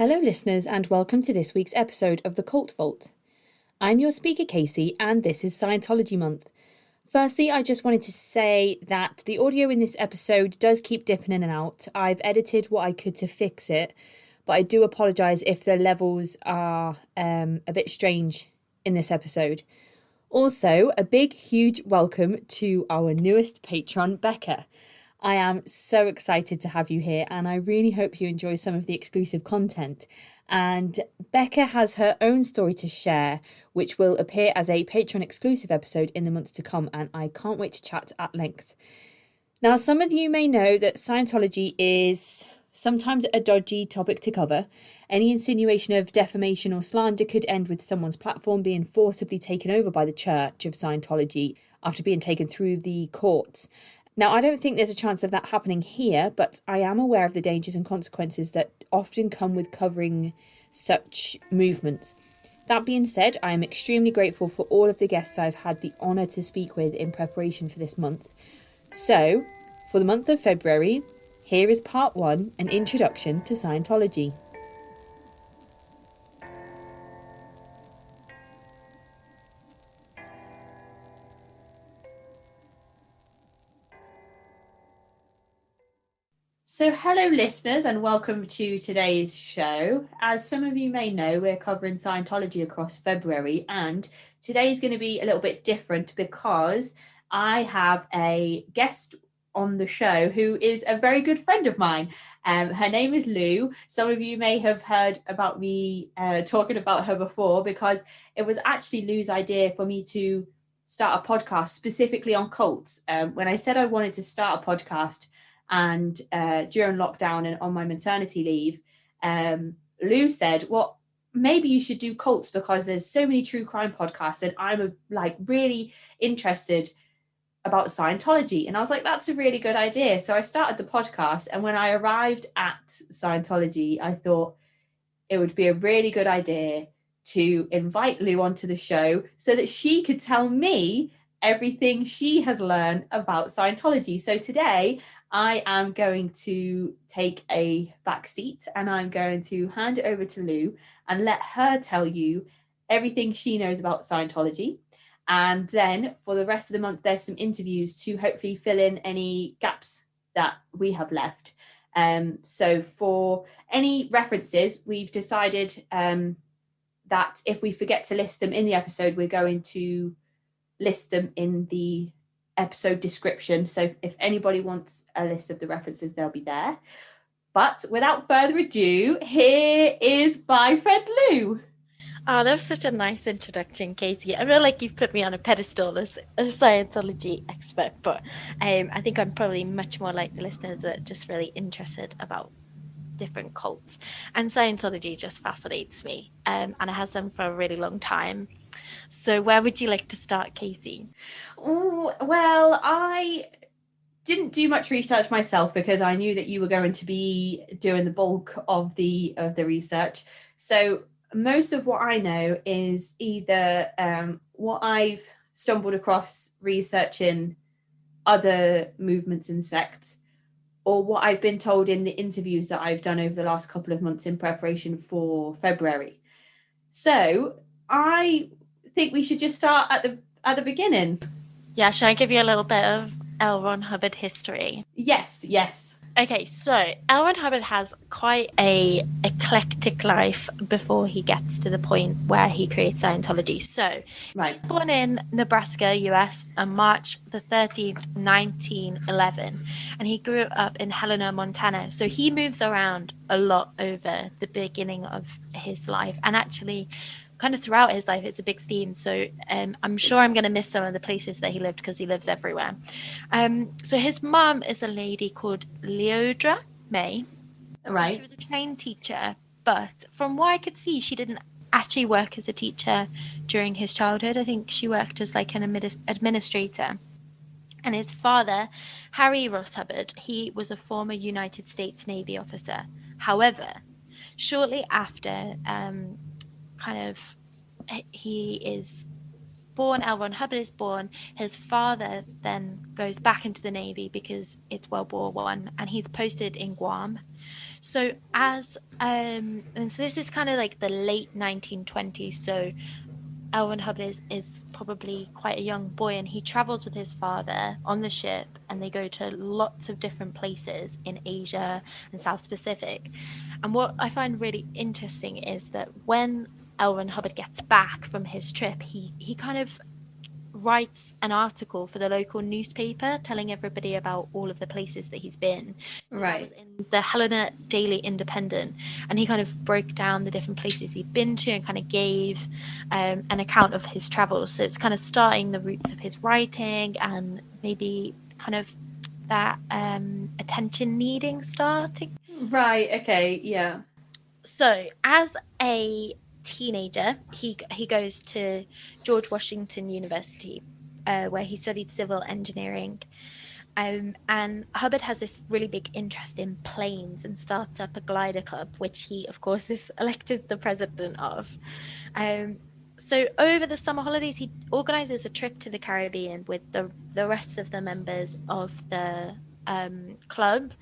Hello, listeners, and welcome to this week's episode of the Cult Vault. I'm your speaker, Casey, and this is Scientology Month. Firstly, I just wanted to say that the audio in this episode does keep dipping in and out. I've edited what I could to fix it, but I do apologise if the levels are a bit strange in this episode. Also, a big, huge welcome to our newest patron, Becca. I am so excited to have you here, and I really hope you enjoy some of the exclusive content. And Becca has her own story to share, which will appear as a Patreon exclusive episode in the months to come, and I can't wait to chat at length. Now, some of you may know that Scientology is sometimes a dodgy topic to cover. Any insinuation of defamation or slander could end with someone's platform being forcibly taken over by the Church of Scientology after being taken through the courts. Now, I don't think there's a chance of that happening here, but I am aware of the dangers and consequences that often come with covering such movements. That being said, I am extremely grateful for all of the guests I've had the honour to speak with in preparation for this month. So, for the month of February, here is part 1, an introduction to Scientology. So hello listeners and welcome to today's show. As some of you may know, we're covering Scientology across February, and today's going to be a little bit different because I have a guest on the show who is a very good friend of mine. Her name is Lou. Some of you may have heard about me talking about her before, because it was actually Lou's idea for me to start a podcast specifically on cults. When I said I wanted to start a podcast, and during lockdown and on my maternity leave, Lou said, well, maybe you should do cults because there's so many true crime podcasts and I'm really interested about Scientology. And I was like, that's a really good idea. So I started the podcast, and when I arrived at Scientology, I thought it would be a really good idea to invite Lou onto the show so that she could tell me everything she has learned about Scientology. So today I am going to take a back seat and I'm going to hand it over to Lou and let her tell you everything she knows about Scientology. And then for the rest of the month, there's some interviews to hopefully fill in any gaps that we have left. So for any references, we've decided that if we forget to list them in the episode, we're going to list them in the episode description. So if anybody wants a list of the references, they'll be there. But without further ado, here is my friend Lou. Oh, that was such a nice introduction, Casey. I feel like you've put me on a pedestal as a Scientology expert, but I think I'm probably much more like the listeners that are just really interested about different cults. And Scientology just fascinates me, and it has done for a really long time. So where would you like to start, Casey? Oh, well, I didn't do much research myself because I knew that you were going to be doing the bulk of the research. So most of what I know is either what I've stumbled across researching other movements and sects, or what I've been told in the interviews that I've done over the last couple of months in preparation for February. So I think we should just start at the beginning. Yeah, shall I give you a little bit of L. Ron Hubbard history? Yes. Okay, so L. Ron Hubbard has quite a eclectic life before he gets to the point where he creates Scientology. So, right. He was born in Nebraska, US, on March the 13th, 1911, and he grew up in Helena, Montana. So he moves around a lot over the beginning of his life, and actually kind of throughout his life, it's a big theme. So I'm sure I'm going to miss some of the places that he lived because he lives everywhere. So his mom is a lady called Leodra May. Right. She was a trained teacher, but from what I could see, she didn't actually work as a teacher during his childhood. I think she worked as like an administrator. And his father, Harry Ross Hubbard, he was a former United States Navy officer. However, shortly after he is born, L. Ron Hubbard is born, his father then goes back into the Navy because it's World War I, and he's posted in Guam. So and so this is kind of like the late 1920s. So L. Ron Hubbard is probably quite a young boy, and he travels with his father on the ship, and they go to lots of different places in Asia and South Pacific. And what I find really interesting is that when L. Ron Hubbard gets back from his trip, he kind of writes an article for the local newspaper telling everybody about all of the places that he's been. So that was in the Helena Daily Independent, and he kind of broke down the different places he'd been to and kind of gave an account of his travels. So it's kind of starting the roots of his writing and maybe kind of that attention needing starting. Right, okay, yeah. So as a teenager, he goes to George Washington University, where he studied civil engineering. And Hubbard has this really big interest in planes and starts up a glider club, which he, of course, is elected the president of. So over the summer holidays, he organizes a trip to the Caribbean with the rest of the members of the club.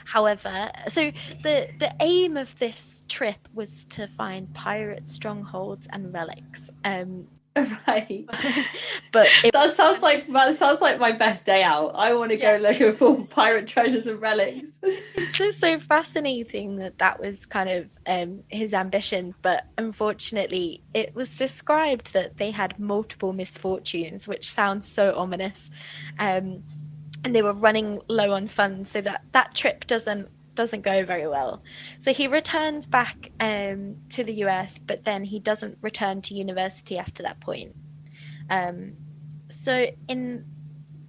However, so the aim of this trip was to find pirate strongholds and relics. Right. But that sounds like my best day out. I want to go looking for pirate treasures and relics. It's just so fascinating that was kind of his ambition, but unfortunately it was described that they had multiple misfortunes, which sounds so ominous. And they were running low on funds, so that trip doesn't go very well. So he returns back to the US, but then he doesn't return to university after that point. So in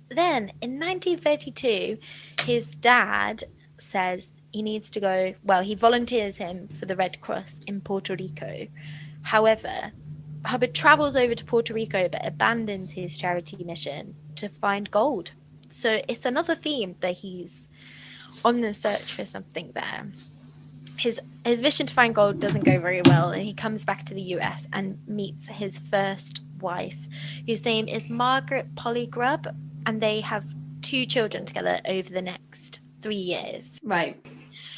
1932, his dad says he needs to go. Well, he volunteers him for the Red Cross in Puerto Rico. However, Hubbard travels over to Puerto Rico but abandons his charity mission to find gold. So it's another theme that he's on the search for something there. His mission to find gold doesn't go very well, and he comes back to the US and meets his first wife, whose name is Margaret Polly Grubb, and they have 2 children together over the next 3 years. Right.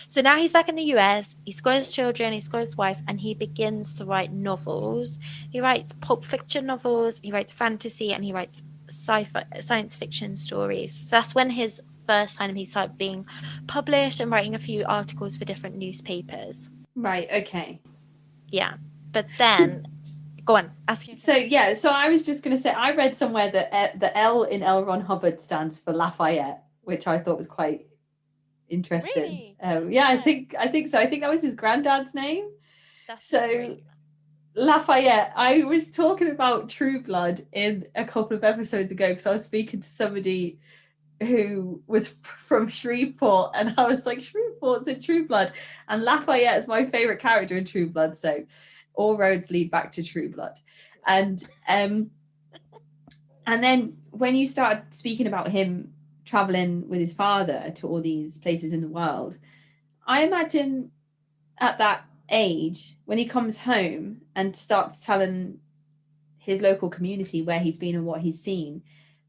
So now he's back in the US, he's got his children, he's got his wife, and he begins to write novels. He writes pulp fiction novels, he writes fantasy, and he writes science fiction stories. So that's when his first time he started being published and writing a few articles for different newspapers. Right, okay. Yeah. But then go on, ask you. So I was just going to say, I read somewhere that the L in L. Ron Hubbard stands for Lafayette, which I thought was quite interesting. Really? I think so. I think that was his granddad's name. That's so great. Lafayette, I was talking about True Blood in a couple of episodes ago because I was speaking to somebody who was from Shreveport, and I was like, Shreveport's in True Blood, and Lafayette is my favorite character in True Blood, so all roads lead back to True Blood. And then when you started speaking about him traveling with his father to all these places in the world, I imagine at that age, when he comes home and starts telling his local community where he's been and what he's seen,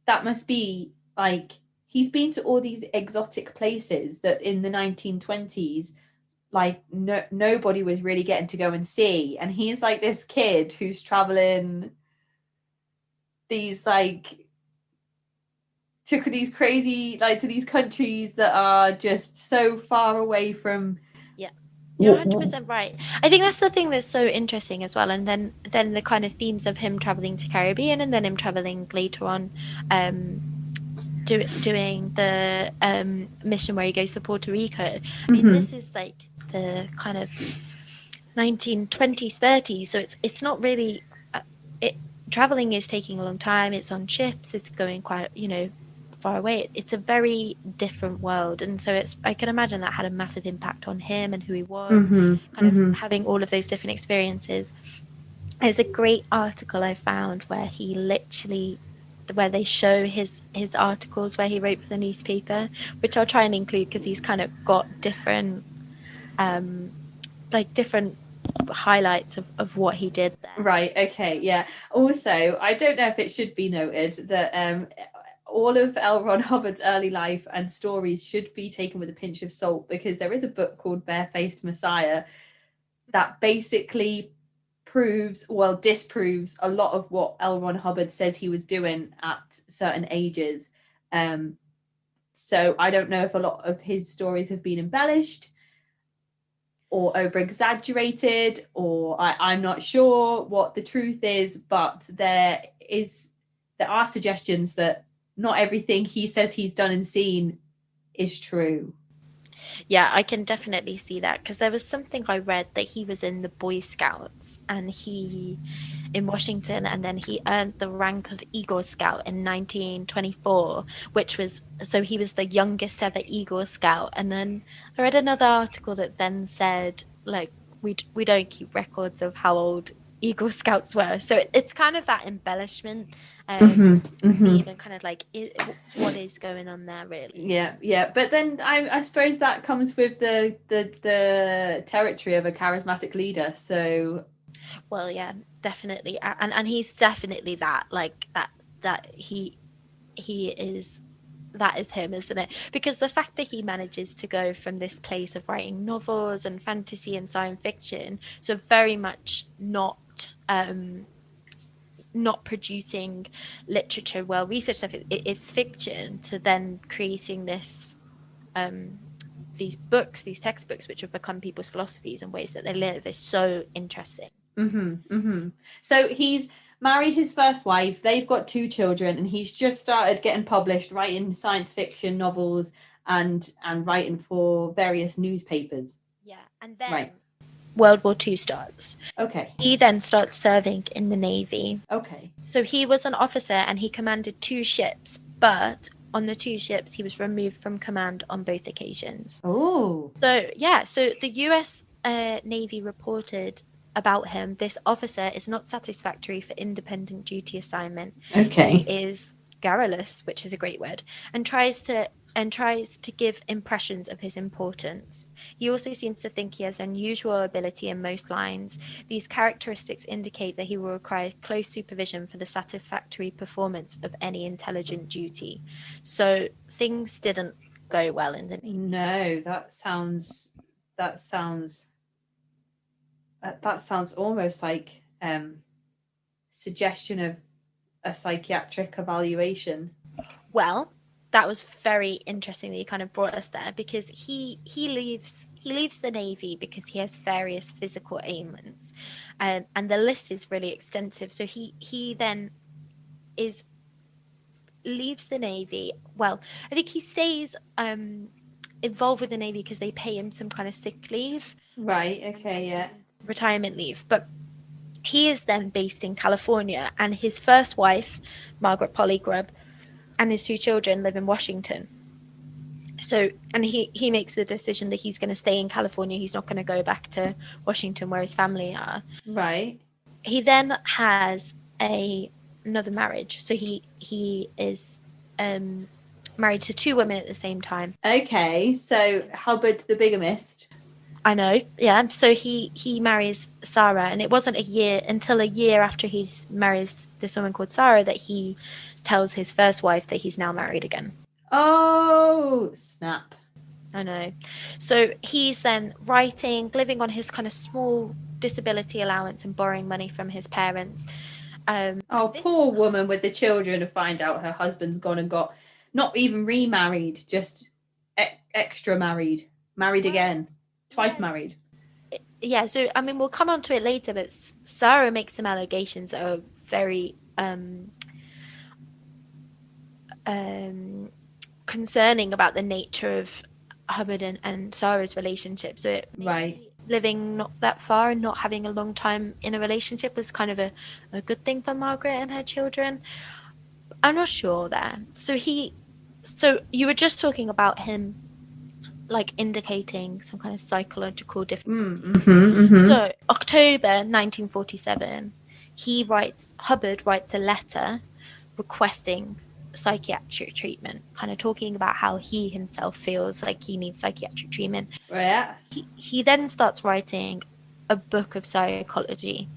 that must be like, he's been to all these exotic places that in the 1920s, like nobody was really getting to go and see. And he's like this kid who's traveling these like to these crazy, like to these countries that are just so far away from. You're 100% right. I think that's the thing that's so interesting as well. And then the kind of themes of him traveling to Caribbean, and then him traveling later on, doing the mission where he goes to Puerto Rico. I mean, this is like the kind of 1920s, 30s. So it's not really. Traveling is taking a long time. It's on ships. It's going quite, far away. It's a very different world, and so I can imagine that had a massive impact on him and who he was, of having all of those different experiences. There's a great article I found where they show his articles where he wrote for the newspaper, which I'll try and include because he's kind of got different different highlights of what he did there. Right, okay, yeah. Also, I don't know if it should be noted that all of L. Ron Hubbard's early life and stories should be taken with a pinch of salt, because there is a book called Barefaced Messiah that basically disproves a lot of what L. Ron Hubbard says he was doing at certain ages. So I don't know if a lot of his stories have been embellished or over exaggerated, or I'm not sure what the truth is, but there are suggestions that not everything he says he's done and seen is true. Yeah, I can definitely see that, because there was something I read that he was in the Boy Scouts in Washington, and then he earned the rank of Eagle Scout in 1924, so he was the youngest ever Eagle Scout. And then I read another article that then said, like, we don't keep records of how old Eagle Scouts were. So it's kind of that embellishment theme, and kind of like what is going on there, really. Yeah. But then I suppose that comes with the territory of a charismatic leader. So, well, yeah, definitely, and he's definitely that, like that he is. That is him, isn't it? Because the fact that he manages to go from this place of writing novels and fantasy and science fiction, so very much not producing literature, well researched stuff, it's fiction, to then creating these books, these textbooks, which have become people's philosophies and ways that they live, is so interesting. So he's married his first wife, they've got 2 children, and he's just started getting published, writing science fiction novels and writing for various newspapers. Yeah, and then World War II starts. Okay. He then starts serving in the Navy. Okay. So he was an officer and he commanded 2 ships, but on the 2 ships he was removed from command on both occasions. Oh. So yeah, so the US Navy reported about him: this officer is not satisfactory for independent duty assignment. Okay. He is garrulous, which is a great word, and tries to give impressions of his importance. He also seems to think he has unusual ability in most lines. These characteristics indicate that he will require close supervision for the satisfactory performance of any intelligent duty. So things didn't go well in the Navy. No, that sounds almost like suggestion of a psychiatric evaluation. Well, that was very interesting that you kind of brought us there, because he leaves the Navy because he has various physical ailments, and the list is really extensive. So he then leaves the Navy. Well, I think he stays involved with the Navy because they pay him some kind of sick leave. Right. Okay. Yeah. Retirement leave. But he is then based in California, and his first wife, Margaret Polly Grubb, and his 2 children live in Washington. So, and he makes the decision that he's going to stay in California. He's not going to go back to Washington where his family are. Right. He then has another marriage. So he is married to 2 women at the same time. Okay, so Hubbard the bigamist. I know, yeah. So he marries Sarah, and it wasn't until a year after he marries this woman called Sarah that he tells his first wife that he's now married again. Oh, snap. I know. So he's then living on his kind of small disability allowance and borrowing money from his parents. Poor woman with the children to find out her husband's gone and got not even remarried, just extra married again, twice married. Yeah, so I mean, we'll come on to it later, but Sarah makes some allegations that are very concerning about the nature of Hubbard and Sarah's relationship. So living not that far and not having a long time in a relationship was kind of a good thing for Margaret and her children. I'm not sure there. So you were just talking about him like indicating some kind of psychological difficulties. So October 1947, Hubbard writes a letter requesting psychiatric treatment, kind of talking about how he himself feels like he needs psychiatric treatment. Yeah. He then starts writing a book of psychology,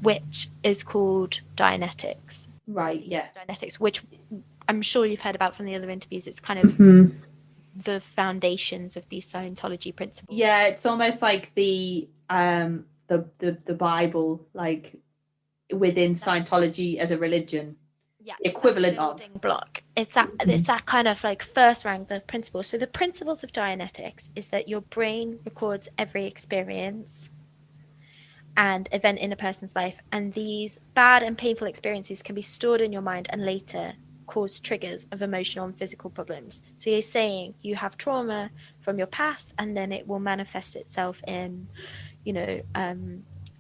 which is called Dianetics. Right, yeah. Dianetics, which I'm sure you've heard about from the other interviews, it's kind of the foundations of these Scientology principles. Yeah, it's almost like the Bible, like within Scientology as a religion. Yeah, The equivalent of building block. It's that kind of like first rank of principles. So the principles of Dianetics is that your brain records every experience and event in a person's life, and these bad and painful experiences can be stored in your mind and later cause triggers of emotional and physical problems. So you're saying you have trauma from your past, and then it will manifest itself in,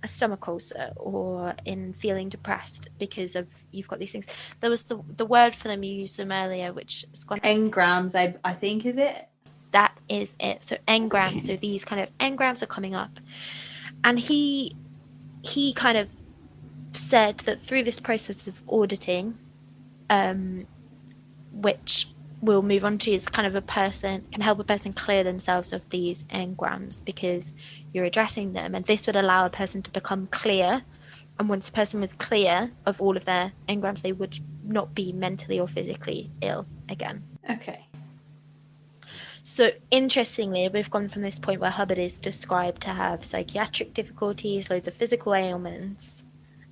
a stomach ulcer or in feeling depressed because of you've got these things. There was the word for them, you used them earlier, which is engrams, I think, is it? That is it. So engrams. Okay. So these kind of engrams are coming up, and he kind of said that through this process of auditing, which we'll move on to, is kind of can help a person clear themselves of these engrams because you're addressing them, and this would allow a person to become clear. And once a person was clear of all of their engrams, they would not be mentally or physically ill again. Okay. So interestingly, we've gone from this point where Hubbard is described to have psychiatric difficulties, loads of physical ailments,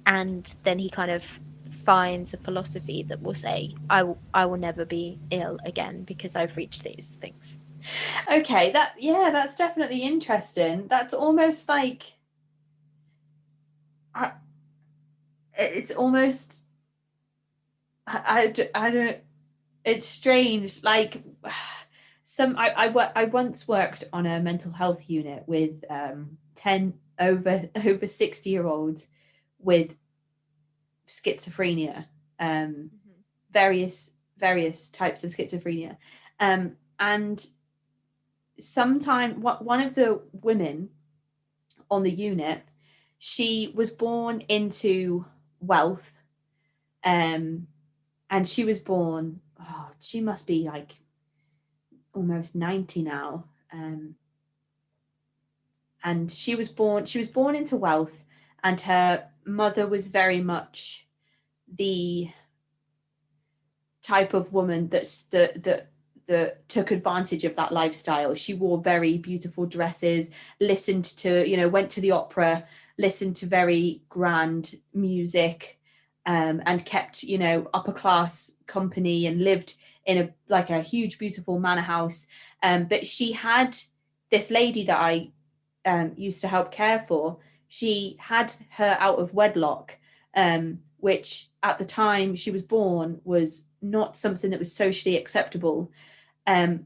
and then he kind of finds a philosophy that will say, I will never be ill again because I've reached these things. Okay, that's definitely interesting. That's almost like it's almost I don't, it's strange, like I once worked on a mental health unit with 10 over 60-year-olds with schizophrenia, various types of schizophrenia, and sometime one of the women on the unit, she was born into wealth, and she was born, she must be like almost 90 now, and she was born into wealth, and her mother was very much the type of woman that took advantage of that lifestyle. She wore very beautiful dresses, listened to, went to the opera, listened to very grand music, and kept, upper class company, and lived in a huge, beautiful manor house. But she had this lady that I used to help care for. She had her out of wedlock, which at the time she was born was not something that was socially acceptable.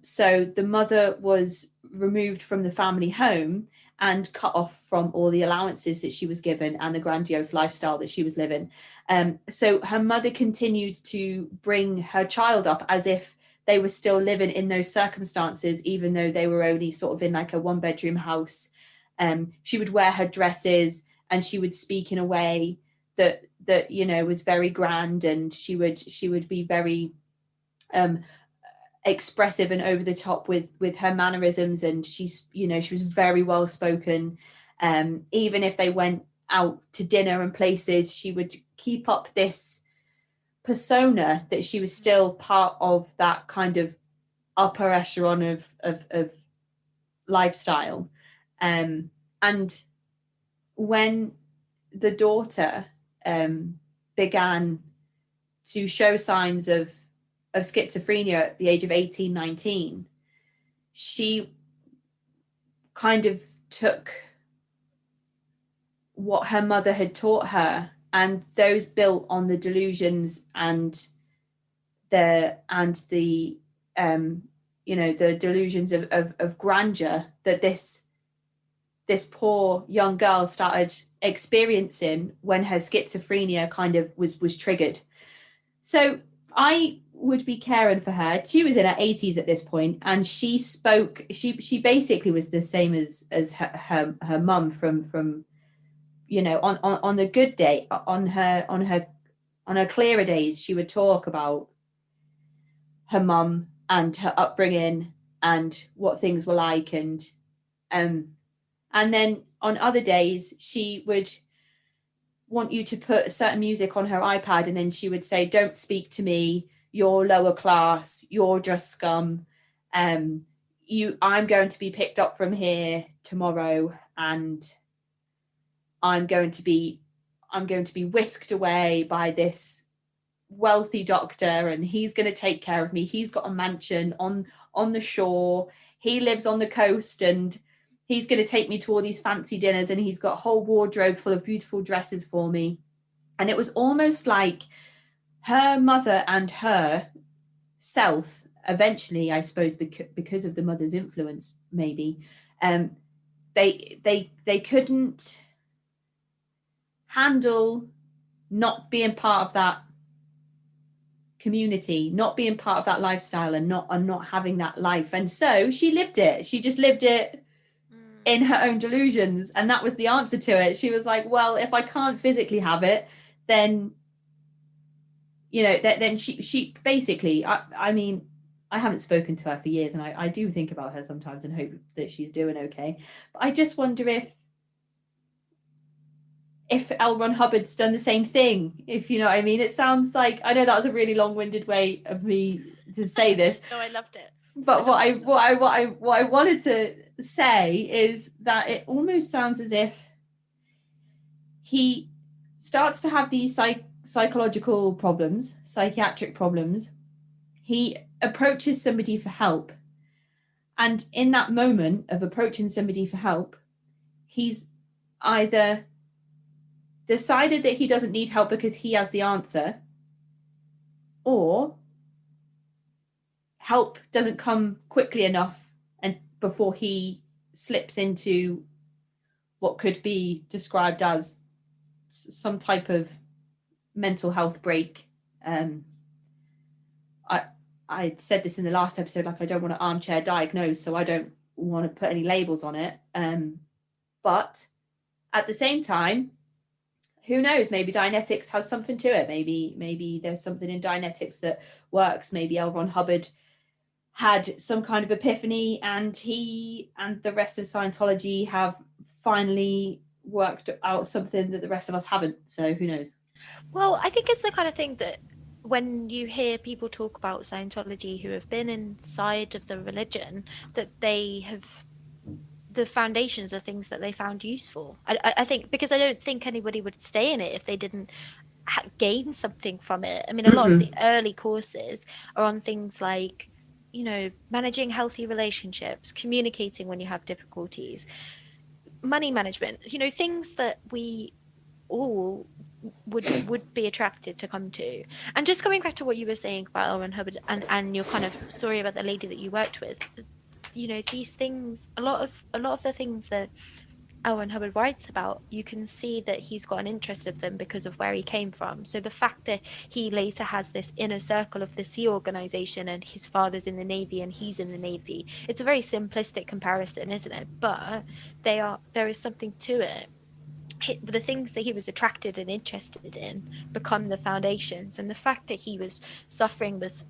So the mother was removed from the family home and cut off from all the allowances that she was given and the grandiose lifestyle that she was living. So her mother continued to bring her child up as if they were still living in those circumstances, even though they were only sort of in like a 1-bedroom house. She would wear her dresses, and she would speak in a way that was very grand, and she would be very expressive and over the top with her mannerisms, and she was very well spoken. Even if they went out to dinner and places, she would keep up this persona that she was still part of that kind of upper echelon of lifestyle. And when the daughter began to show signs of schizophrenia at the age of 18, 19, she kind of took what her mother had taught her, and those built on the delusions and the delusions of grandeur that this poor young girl started experiencing when her schizophrenia kind of was triggered. So I would be caring for her. She was in her 80s at this point, and she basically was the same as her mum from on the good day, on her clearer days, she would talk about her mum and her upbringing and what things were like, and then on other days she would want you to put certain music on her iPad, and then she would say, don't speak to me, you're lower class, you're just scum. I'm going to be picked up from here tomorrow, and I'm going to be whisked away by this wealthy doctor, and he's going to take care of me. He's got a mansion on the shore. He lives on the coast, and he's going to take me to all these fancy dinners, and he's got a whole wardrobe full of beautiful dresses for me. And it was almost like her mother and her self, eventually, I suppose, because of the mother's influence, maybe, they couldn't handle not being part of that community, not being part of that lifestyle, and not having that life. And so she lived it. She just lived it in her own delusions, and that was the answer to it. She was like, well, if I can't physically have it, then then she basically, I mean, I haven't spoken to her for years, and I do think about her sometimes and hope that she's doing okay. But I just wonder if L. Ron Hubbard's done the same thing, if you know what I mean. It sounds like, I know that was a really long-winded way of me to say this. No, I loved it. But what I wanted to say is that it almost sounds as if he starts to have these psychological problems, psychiatric problems. He approaches somebody for help. And in that moment of approaching somebody for help, he's either decided that he doesn't need help because he has the answer, or help doesn't come quickly enough and before he slips into what could be described as some type of mental health break. I said this in the last episode, like, I don't want to armchair diagnose, so I don't want to put any labels on it. But at the same time, who knows? Maybe Dianetics has something to it. Maybe there's something in Dianetics that works. Maybe L. Ron Hubbard had some kind of epiphany, and he and the rest of Scientology have finally worked out something that the rest of us haven't. So who knows? Well, I think it's the kind of thing that when you hear people talk about Scientology who have been inside of the religion, that they have, the foundations are things that they found useful. I think, because I don't think anybody would stay in it if they didn't gain something from it. I mean, a lot of the early courses are on things like, managing healthy relationships, communicating when you have difficulties, money management, things that we all would be attracted to come to. And just coming back to what you were saying about L. Ron Hubbard and your kind of story about the lady that you worked with, these things, a lot of the things that L. Ron Hubbard writes about, you can see that he's got an interest of them because of where he came from. So the fact that he later has this inner circle of the Sea organization, and his father's in the Navy and he's in the Navy, it's a very simplistic comparison, isn't it? But there is something to it. The things that he was attracted and interested in become the foundations, and the fact that he was suffering with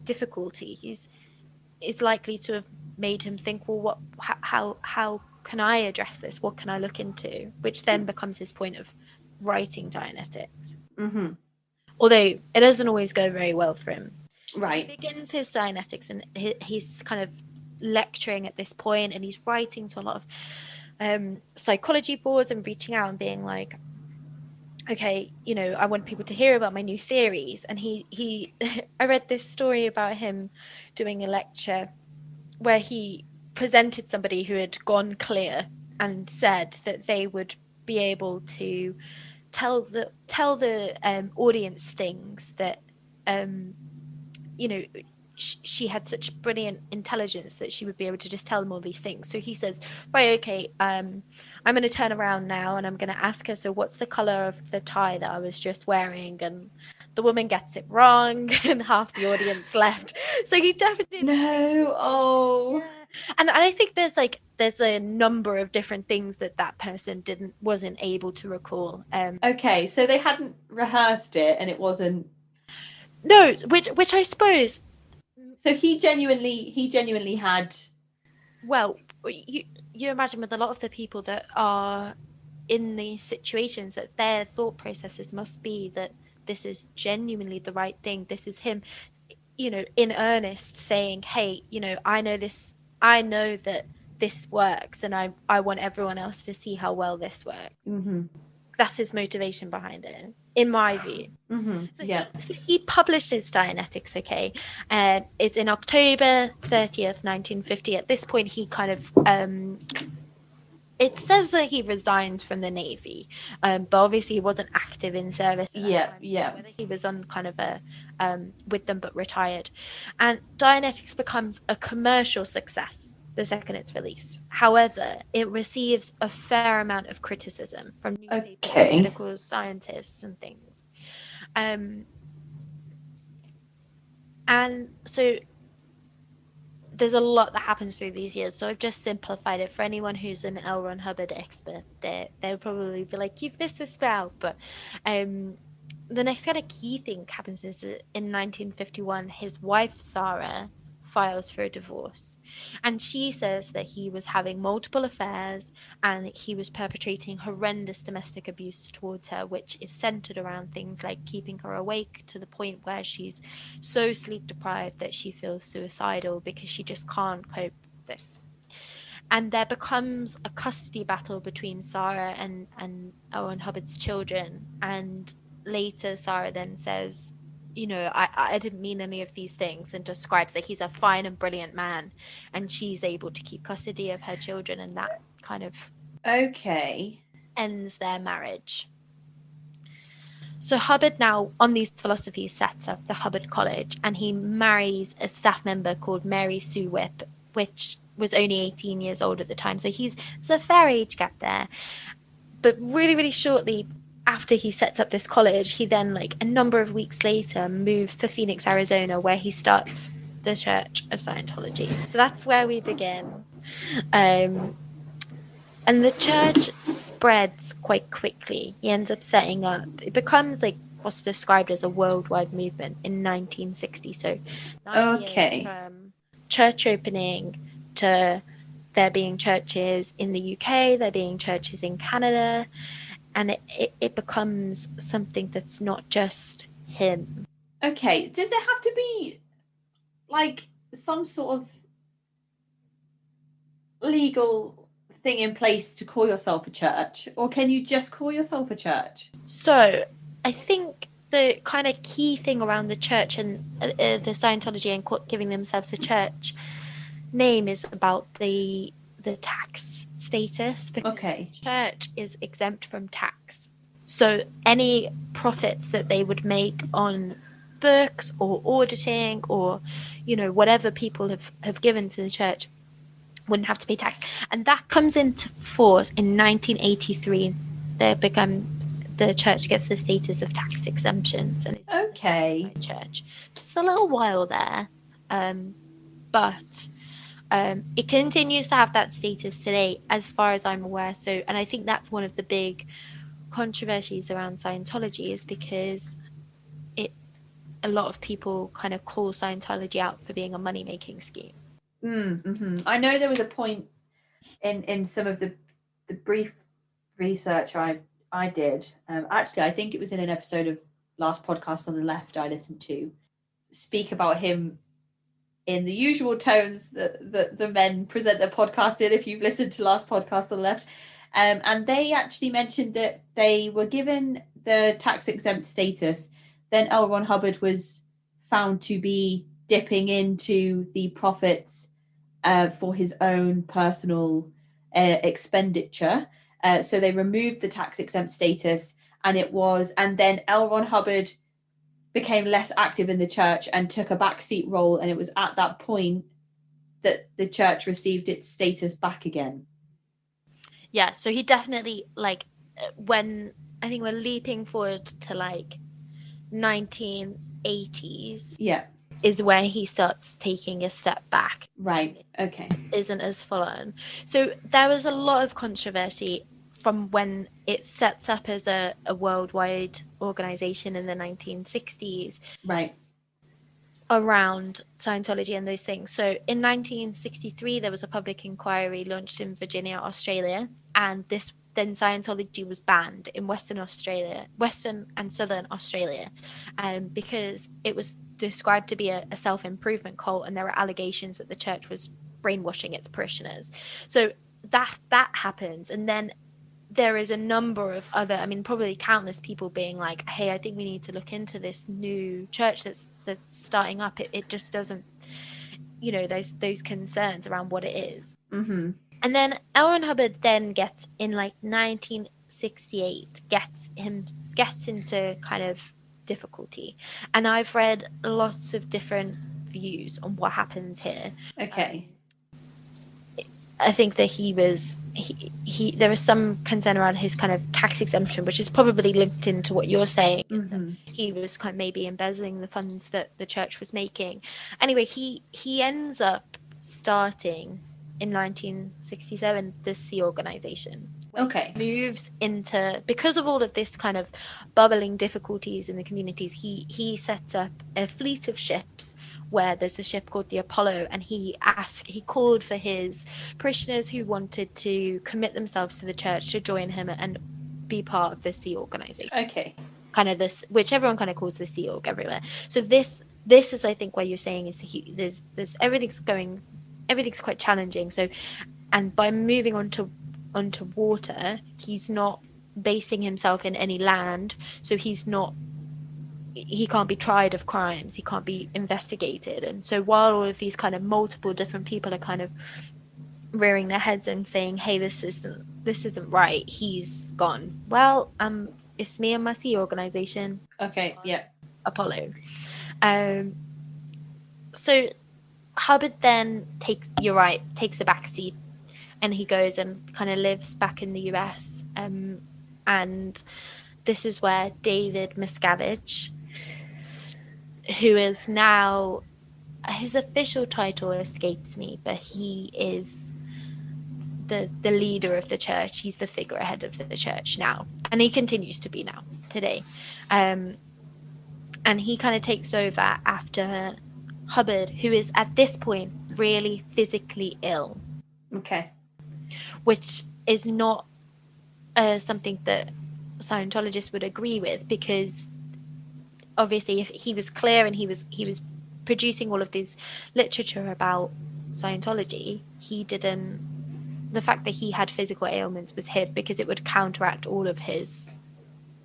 difficulties is likely to have made him think, well, how can I address this? What can I look into? Which then becomes his point of writing Dianetics. Mm-hmm. Although it doesn't always go very well for him. Right. So he begins his Dianetics, and he's kind of lecturing at this point, and he's writing to a lot of psychology boards and reaching out and being like, okay, I want people to hear about my new theories. And he I read this story about him doing a lecture where he presented somebody who had gone clear and said that they would be able to tell the audience things that she had such brilliant intelligence that she would be able to just tell them all these things. So he says, right, okay, I'm going to turn around now and I'm going to ask her, so what's the color of the tie that I was just wearing? And the woman gets it wrong and half the audience left. So he definitely Yeah. And I think there's a number of different things that person wasn't able to recall. Okay, so they hadn't rehearsed it, and it wasn't. No, which I suppose. So he genuinely had. Well, you imagine with a lot of the people that are in these situations that their thought processes must be that this is genuinely the right thing. This is him, in earnest saying, hey, I know that this works, and I want everyone else to see how well this works. Mm-hmm. That's his motivation behind it, in my view. Mm-hmm. So he published his Dianetics, okay? It's in October 30th, 1950. At this point, he kind of... it says that he resigned from the Navy, but obviously he wasn't active in service at that time. So whether he was on kind of a with them but retired. And Dianetics becomes a commercial success the second it's released. However, it receives a fair amount of criticism from newspapers, medical scientists, and things. And so there's a lot that happens through these years, so I've just simplified it for anyone who's an L. Ron Hubbard expert. They'll probably be like, you've missed this out. But the next kind of key thing happens is that in 1951, his wife Sarah files for a divorce, and she says that he was having multiple affairs and he was perpetrating horrendous domestic abuse towards her, which is centered around things like keeping her awake to the point where she's so sleep deprived that she feels suicidal because she just can't cope with this. And there becomes a custody battle between Sarah and Owen Hubbard's children, and later Sarah then says, I didn't mean any of these things, and describes that he's a fine and brilliant man, and she's able to keep custody of her children, and that kind of ends their marriage. So Hubbard now, on these philosophies, sets up the Hubbard College, and he marries a staff member called Mary Sue Whipp, which was only 18 years old at the time. So there's a fair age gap there. But really, really shortly after he sets up this college, he then, like a number of weeks later, moves to Phoenix, Arizona, where he starts the Church of Scientology. So that's where we begin. And the church spreads quite quickly. He ends up setting up, it becomes like what's described as a worldwide movement in 1960. So 9 years from church opening to there being churches in the UK, there being churches in Canada, and it becomes something that's not just him. Okay, does it have to be like some sort of legal thing in place to call yourself a church, or can you just call yourself a church? So I think the kind of key thing around the church and the Scientology and giving themselves a church name is about the tax status, because the church is exempt from tax. So any profits that they would make on books or auditing or, whatever people have given to the church wouldn't have to pay tax. And that comes into force in 1983. The church gets the status of tax exemptions and is a church. Just a little while there, but it continues to have that status today, as far as I'm aware. So, and I think that's one of the big controversies around Scientology, is because a lot of people kind of call Scientology out for being a money-making scheme. Mm-hmm. I know there was a point in some of the brief research I did. Actually, I think it was in an episode of Last Podcast on the Left I listened to, speak about him in the usual tones that the men present their podcast in, if you've listened to Last Podcast on the Left. And they actually mentioned that they were given the tax exempt status. Then L. Ron Hubbard was found to be dipping into the profits for his own personal expenditure. So they removed the tax exempt status, and then L. Ron Hubbard became less active in the church and took a backseat role, and it was at that point that the church received its status back again. Yeah, so he definitely, when I think we're leaping forward to 1980s, is where he starts taking a step back. Right. Okay. Isn't as full on. So there was a lot of controversy from when it sets up as a worldwide organization in the 1960s. Right. Around Scientology and those things. So in 1963, there was a public inquiry launched in Virginia, Australia, and this then Scientology was banned in Western and Southern Australia, because it was described to be a self-improvement cult, and there were allegations that the church was brainwashing its parishioners. So that happens, and then there is a number of other, I mean, probably countless people being like, hey, I think we need to look into this new church that's starting up. It just doesn't, you know, those concerns around what it is. Mm-hmm. And then L. Ron Hubbard then gets, in like 1968, gets into kind of difficulty. And I've read lots of different views on what happens here. Okay. I think that there was some concern around his kind of tax exemption, which is probably linked into what you're saying, is that he was kind of maybe embezzling the funds that the church was making. Anyway, he ends up starting in 1967 the Sea Organization. Okay. He moves into, because of all of this kind of bubbling difficulties in the communities, he sets up a fleet of ships, where there's a ship called the Apollo, and he called for his parishioners who wanted to commit themselves to the church to join him and be part of the Sea Organization. Okay. Kind of this, which everyone kind of calls the Sea Org everywhere. So this is, I think, what you're saying is there's everything's quite challenging. So, and by moving onto water, he's not basing himself in any land, so he can't be tried of crimes, he can't be investigated. And so while all of these kind of multiple different people are kind of rearing their heads and saying, hey, this isn't right, he's gone, well, it's me and my Sea Organization. Okay. Yeah. Apollo. So Hubbard then takes a backseat, and he goes and kind of lives back in the US, and this is where David Miscavige, who is now, his official title escapes me, but he is the leader of the church. He's the figurehead of the church now, and he continues to be now today. And he kind of takes over after Hubbard, who is at this point really physically ill. Okay. Which is not something that Scientologists would agree with, because obviously if he was clear and he was producing all of this literature about Scientology, the fact that he had physical ailments was hid because it would counteract all of his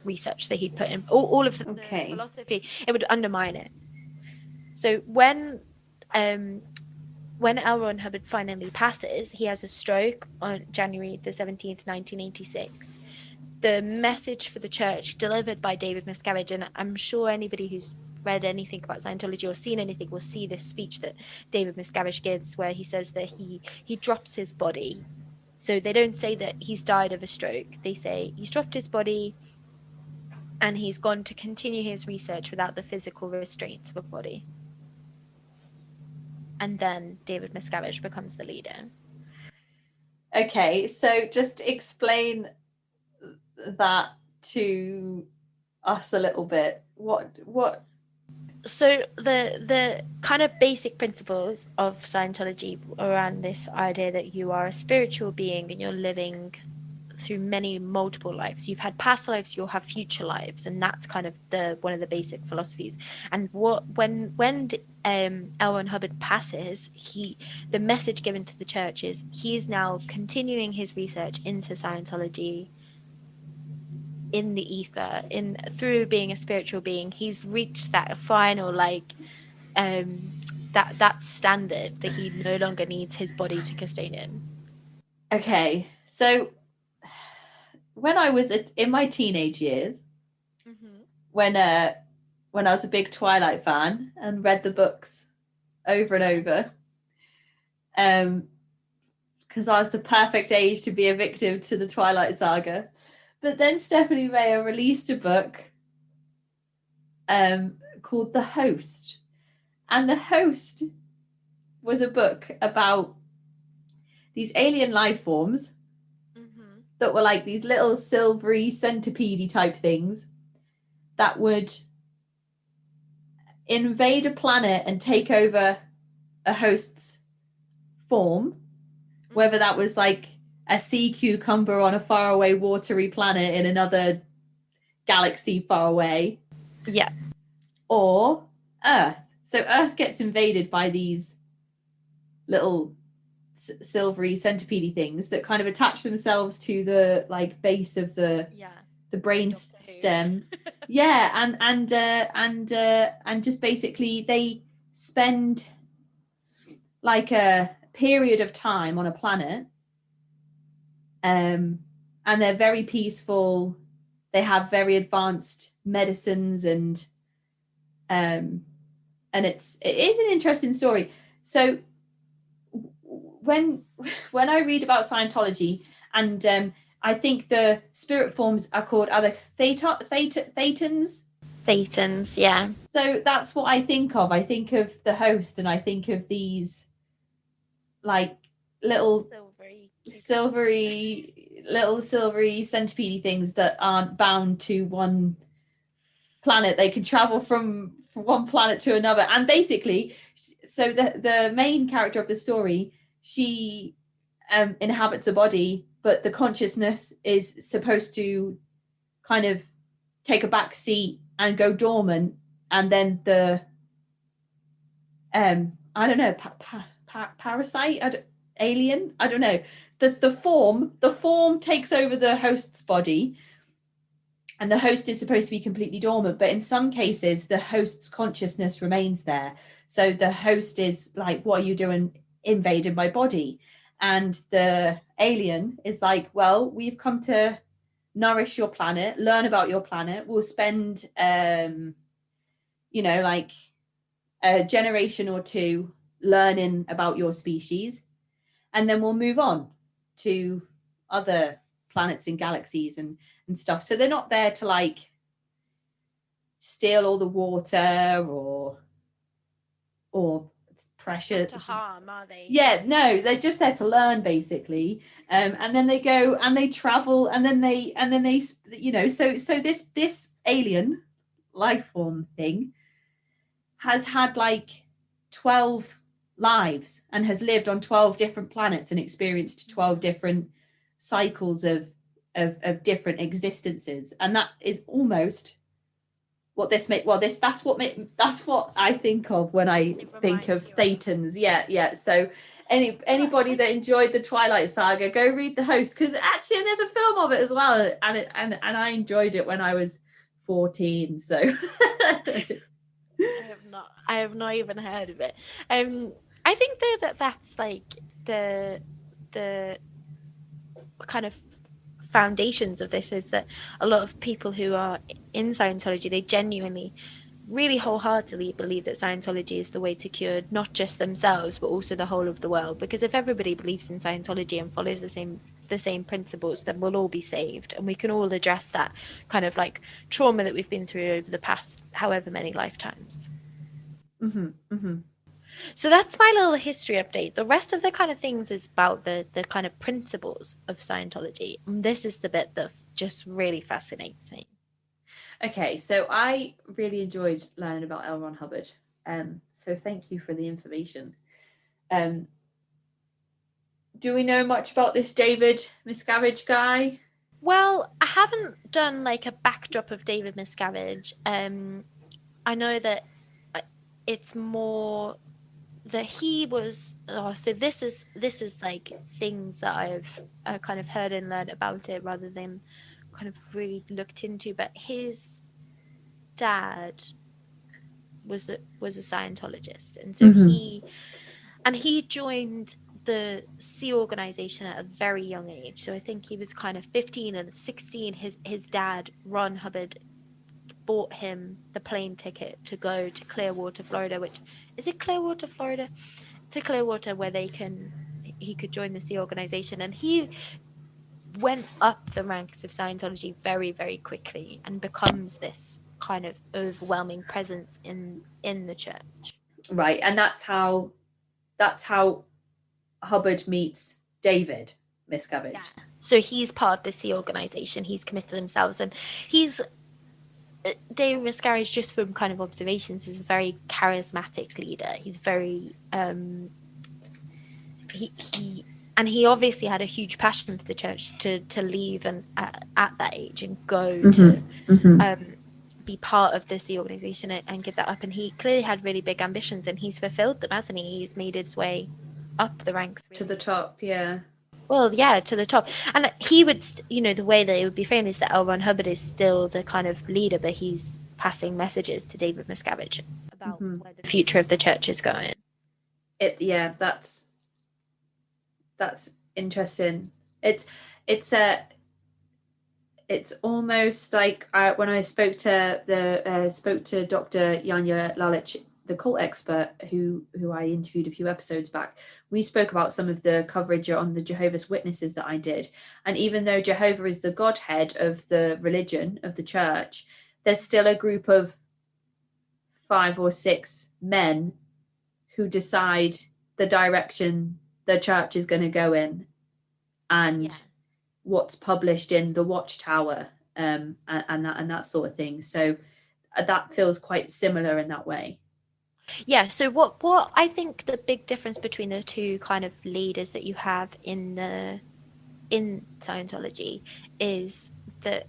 research that he'd put in, all of the philosophy. It would undermine it. So when L. Ron Hubbard finally passes, he has a stroke on January the 17th, 1986. The message for the church delivered by David Miscavige, and I'm sure anybody who's read anything about Scientology or seen anything will see this speech that David Miscavige gives, where he says that he drops his body. So they don't say that he's died of a stroke. They say he's dropped his body and he's gone to continue his research without the physical restraints of a body. And then David Miscavige becomes the leader. Okay, so just explain that to us a little bit. What? So the kind of basic principles of Scientology around this idea that you are a spiritual being and you're living through multiple lives. You've had past lives, you'll have future lives, and that's kind of one of the basic philosophies. And when L. Ron Hubbard passes, the message given to the church is he's now continuing his research into Scientology in the ether, through being a spiritual being. He's reached that final that standard that he no longer needs his body to sustain him. Okay, so when I was in my teenage years, when I was a big Twilight fan and read the books over and over, because I was the perfect age to be a victim to the Twilight saga. But then Stephanie Meyer released a book called The Host. And The Host was a book about these alien life forms that were like these little silvery centipede type things that would invade a planet and take over a host's form, whether that was like a sea cucumber on a faraway watery planet in another galaxy far away. Yeah. Or Earth. So Earth gets invaded by these little silvery centipede things that kind of attach themselves to the like base of the brain stem. Yeah, and just basically they spend like a period of time on a planet, and they're very peaceful. They have very advanced medicines, and it is an interesting story. So when I read about Scientology, and I think the spirit forms are called other thetans. Thetans, yeah. So that's what I think of. I think of the host, and I think of these like little silvery centipede things that aren't bound to one planet. They can travel from one planet to another, and basically, so the main character of the story, she inhabits a body, but the consciousness is supposed to kind of take a back seat and go dormant, and then the I don't know, parasite, alien, I don't know, the form takes over the host's body, and the host is supposed to be completely dormant, but in some cases the host's consciousness remains there. So the host is like, what are you doing invading my body? And the alien is like, well, we've come to nourish your planet, learn about your planet. We'll spend like a generation or two learning about your species, and then we'll move on to other planets and galaxies and stuff. So they're not there to like steal all the water or pressure to harm, are they? Yeah, no, they're just there to learn, basically. And then they go and they travel, and then they so this alien life form thing has had like 12 lives and has lived on 12 different planets and experienced 12 different cycles of different existences. And that is almost what this that's what I think of when I think of thetans. Yeah. So anybody that enjoyed the Twilight Saga, go read The Host, because actually there's a film of it as well, and I enjoyed it when I was 14. So I have not even heard of it. I think though that's like the kind of foundations of this is that a lot of people who are in Scientology, they genuinely really wholeheartedly believe that Scientology is the way to cure not just themselves but also the whole of the world, because if everybody believes in Scientology and follows the same principles, then we'll all be saved, and we can all address that kind of like trauma that we've been through over the past however many lifetimes. So that's my little history update. The rest of the kind of things is about the kind of principles of Scientology. And this is the bit that just really fascinates me. Okay, so I really enjoyed learning about L. Ron Hubbard. So thank you for the information. Do we know much about this David Miscavige guy? Well, I haven't done like a backdrop of David Miscavige. I know that it's more that he was so this is like things that I've kind of heard and learned about it rather than kind of really looked into, but his dad was a Scientologist, and so he joined the Sea organization at a very young age. So I think he was kind of 15, and at 16 his dad, Ron Hubbard, bought him the plane ticket to go to Clearwater, Florida, which is it Clearwater, Florida? To Clearwater, where he could join the Sea organization, and he went up the ranks of Scientology very, very quickly and becomes this kind of overwhelming presence in the church. Right, and that's how Hubbard meets David Miscavige. Yeah. So he's part of the Sea organization. He's committed himself, and David Miscavige, just from kind of observations, is a very charismatic leader. He's very and he obviously had a huge passion for the church to leave and at that age and go to be part of the Sea organization and give that up. And he clearly had really big ambitions, and he's fulfilled them, hasn't he? He's made his way up the ranks really. To the top, yeah. Well, yeah, to the top. And he would, the way that it would be framed is that L. Ron Hubbard is still the kind of leader, but he's passing messages to David Miscavige about where the future of the church is going. That's interesting. It's almost like when I spoke to Dr. Yanya Lalich, the cult expert who I interviewed a few episodes back. We spoke about some of the coverage on the Jehovah's Witnesses that I did, and even though Jehovah is the godhead of the religion of the church, there's still a group of 5 or 6 men who decide the direction the church is going to go in, and what's published in the Watchtower, and that sort of thing. So that feels quite similar in that way. Yeah. So what I think the big difference between the two kind of leaders that you have in Scientology is that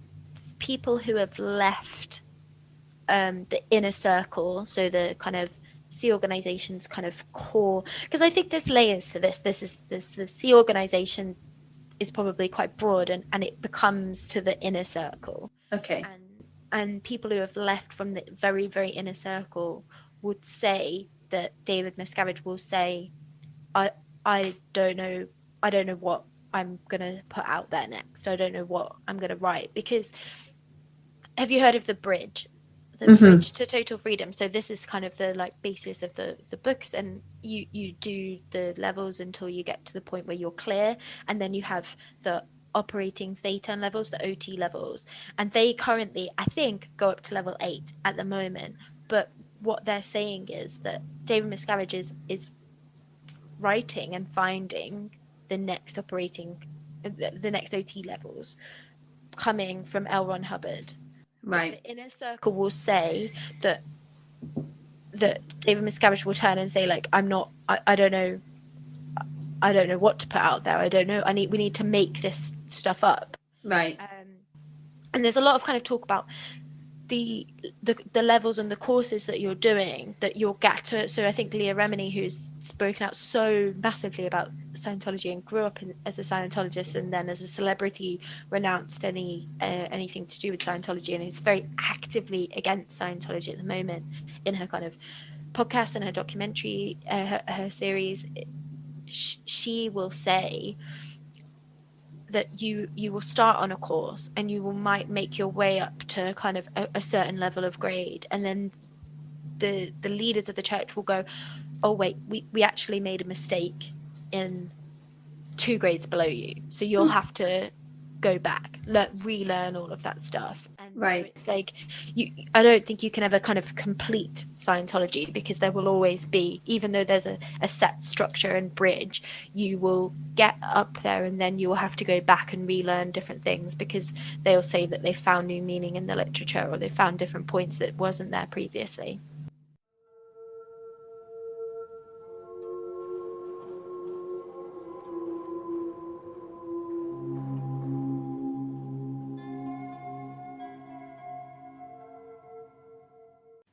people who have left the inner circle, so the kind of Sea organization's kind of core, because I think there's layers to this. The Sea organization is probably quite broad, and it becomes to the inner circle. Okay. And people who have left from the very, very inner circle would say that David Miscavige will say, I don't know what I'm gonna put out there next. I don't know what I'm gonna write. Because have you heard of the bridge? The bridge to total freedom. So this is kind of the basis of the books, and you do the levels until you get to the point where you're clear, and then you have the operating theta levels, the OT levels, and they currently, I think, go up to level 8 at the moment. But what they're saying is that David Miscavige is writing and finding the next OT levels coming from L. Ron Hubbard. Right. The inner circle will say that David Miscavige will turn and say, I don't know what to put out there. I don't know. We need to make this stuff up. Right. And there's a lot of kind of talk about the levels and the courses that you're doing that you'll get to. So I think Leah Remini, who's spoken out so massively about Scientology and grew up as a Scientologist, and then as a celebrity renounced anything to do with Scientology, and is very actively against Scientology at the moment in her kind of podcast and her documentary, her series. She will say that you will start on a course and you might make your way up to kind of a certain level of grade, and then the leaders of the church will go, oh wait, we actually made a mistake in 2 grades below you, so you'll have to go back, relearn all of that stuff. And right. So it's like I don't think you can ever kind of complete Scientology, because there will always be, even though there's a set structure and bridge, you will get up there and then you will have to go back and relearn different things, because they'll say that they found new meaning in the literature, or they found different points that wasn't there previously.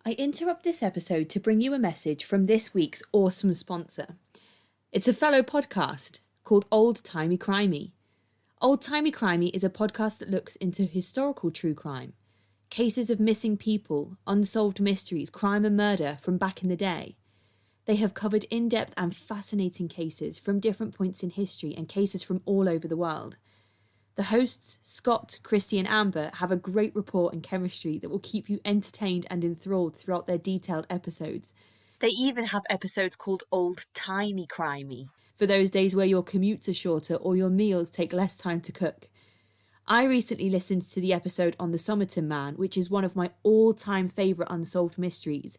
I interrupt this episode to bring you a message from this week's awesome sponsor. It's a fellow podcast called Old Timey Crimey. Old Timey Crimey is a podcast that looks into historical true crime, cases of missing people, unsolved mysteries, crime and murder from back in the day. They have covered in-depth and fascinating cases from different points in history and cases from all over the world. The hosts, Scott, Christy and Amber, have a great rapport and chemistry that will keep you entertained and enthralled throughout their detailed episodes. They even have episodes called Old Tiny Crimey, for those days where your commutes are shorter or your meals take less time to cook. I recently listened to the episode on the Somerton Man, which is one of my all-time favourite unsolved mysteries.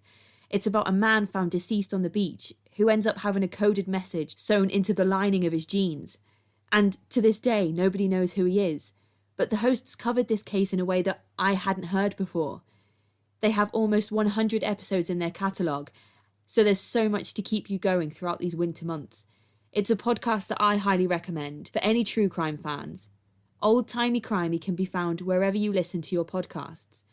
It's about a man found deceased on the beach who ends up having a coded message sewn into the lining of his jeans. And to this day, nobody knows who he is. But the hosts covered this case in a way that I hadn't heard before. They have almost 100 episodes in their catalogue, so there's so much to keep you going throughout these winter months. It's a podcast that I highly recommend for any true crime fans. Old Timey Crimey can be found wherever you listen to your podcasts.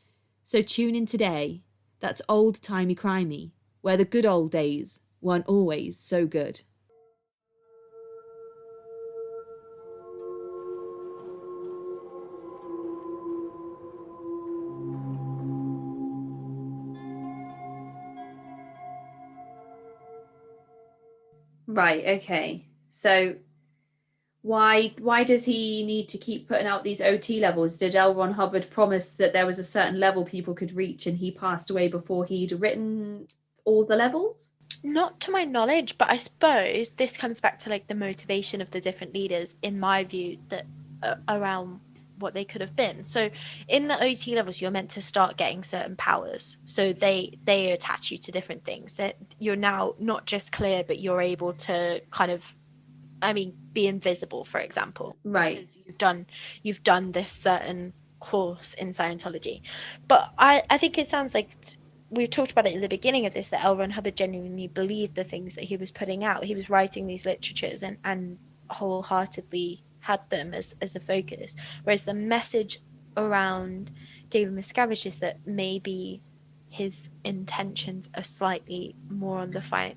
So tune in today. That's Old Timey Crimey, where the good old days weren't always so good. Right, okay. So why does he need to keep putting out these OT levels? Did L. Ron Hubbard promise that there was a certain level people could reach and he passed away before he'd written all the levels? Not to my knowledge, but I suppose this comes back to like the motivation of the different leaders, in my view, that around what they could have been. So in the OT levels, you're meant to start getting certain powers. So they attach you to different things, that you're now not just clear, but you're able to kind of, be invisible, for example. Right. Because you've done this certain course in Scientology. But I think it sounds like we talked about it in the beginning of this, that L. Ron Hubbard genuinely believed the things that he was putting out. He was writing these literatures and wholeheartedly had them as a focus. Whereas the message around David Miscavige is that maybe his intentions are slightly more on the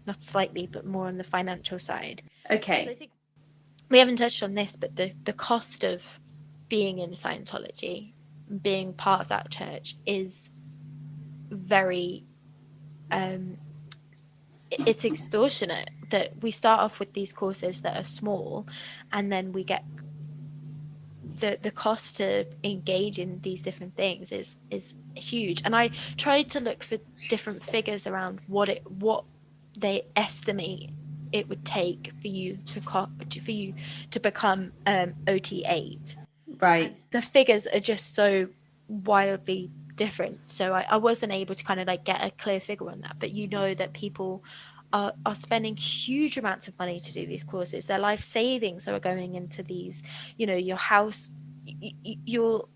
not slightly, but more on the financial side. Okay. So I think we haven't touched on this, but the cost of being in Scientology, being part of that church, is very it's extortionate. That we start off with these courses that are small, and then we get the cost to engage in these different things is huge. And I tried to look for different figures around what they estimate it would take for you to become OT8. Right. And the figures are just so wildly different, so I wasn't able to kind of like get a clear figure on that. But you know that people are spending huge amounts of money to do these courses. Their life savings are going into these. Your house, you'll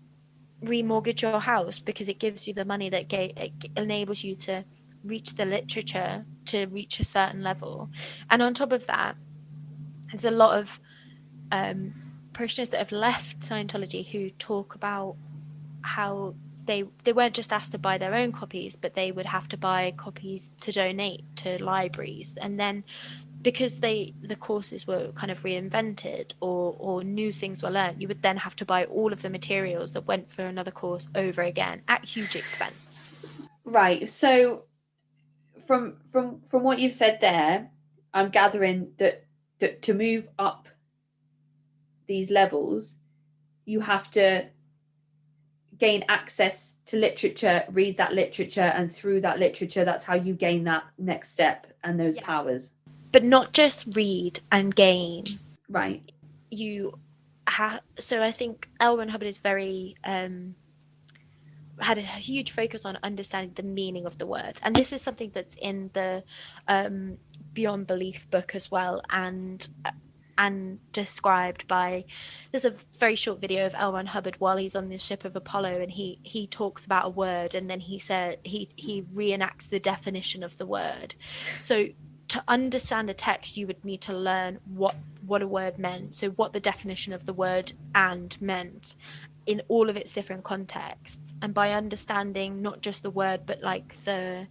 remortgage your house because it gives you the money that it enables you to reach the literature, to reach a certain level. And on top of that, there's a lot of parishioners that have left Scientology who talk about how they weren't just asked to buy their own copies, but they would have to buy copies to donate to libraries. And then because the courses were kind of reinvented or new things were learned, you would then have to buy all of the materials that went for another course over again at huge expense. Right. So from what you've said there, I'm gathering that to move up these levels, you have to gain access to literature, read that literature, and through that literature, that's how you gain that next step and those powers. But not just read and gain. Right. So I think L. Ron Hubbard is very had a huge focus on understanding the meaning of the words, and this is something that's in the Beyond Belief book as well, and described by, there's a very short video of L. Ron Hubbard while he's on the ship of Apollo, and he talks about a word, and then he said he reenacts the definition of the word. So to understand a text, you would need to learn what a word meant, so what the definition of the word "and" meant in all of its different contexts. And by understanding not just the word, but like the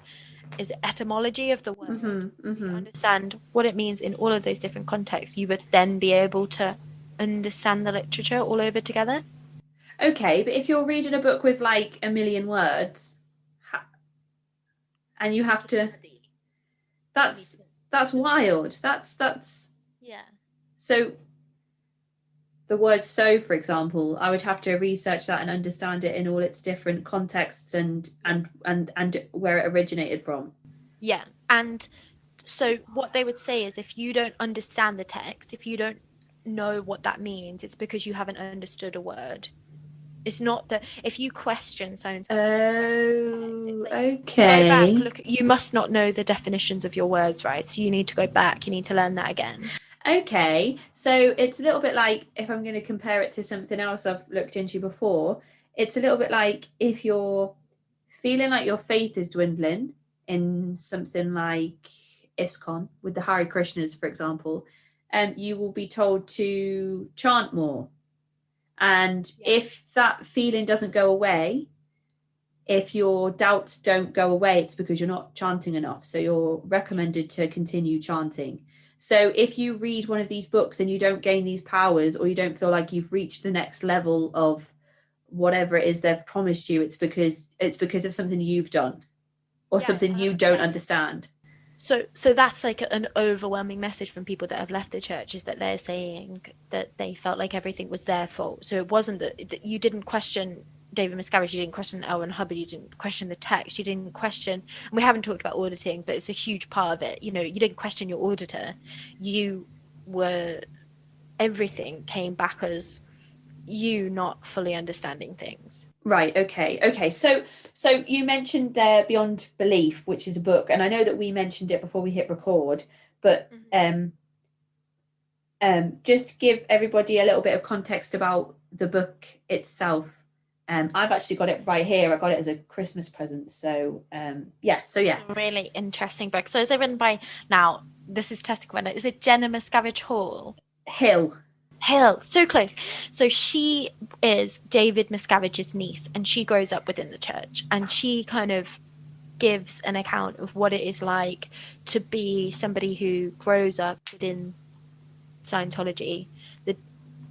etymology of the word, you understand what it means in all of those different contexts, you would then be able to understand the literature all over together. Okay, but if you're reading a book with like 1 million words, and you have to, that's wild. That's yeah. So the word "so," for example, I would have to research that and understand it in all its different contexts and where it originated from. Yeah. And so what they would say is, if you don't understand the text, if you don't know what that means, it's because you haven't understood a word. It's not that if you question science. Oh, okay. Go back, look, you must not know the definitions of your words, right? So you need to go back, you need to learn that again. Okay, so it's a little bit like, if I'm going to compare it to something else I've looked into before, it's a little bit like if you're feeling like your faith is dwindling in something like ISKCON with the Hare Krishnas, for example, you will be told to chant more. And if that feeling doesn't go away, if your doubts don't go away, it's because you're not chanting enough. So you're recommended to continue chanting. So if you read one of these books and you don't gain these powers, or you don't feel like you've reached the next level of whatever it is they've promised you, it's because of something you've done, or something you don't understand. So that's like an overwhelming message from people that have left the church, is that they're saying that they felt like everything was their fault. So it wasn't that you didn't question David Miscavige, you didn't question Owen Hubbard, you didn't question the text, you didn't question, and we haven't talked about auditing, but it's a huge part of it. You know, you didn't question your auditor. Everything came back as you not fully understanding things. Right. Okay. So you mentioned there Beyond Belief, which is a book, and I know that we mentioned it before we hit record, but just give everybody a little bit of context about the book itself. I've actually got it right here. I got it as a Christmas present. So yeah. Really interesting book. So is it written by, now this is testing when is it Jenna Miscavige Hill, so close. So she is David Miscavige's niece, and she grows up within the church, and she kind of gives an account of what it is like to be somebody who grows up within Scientology, that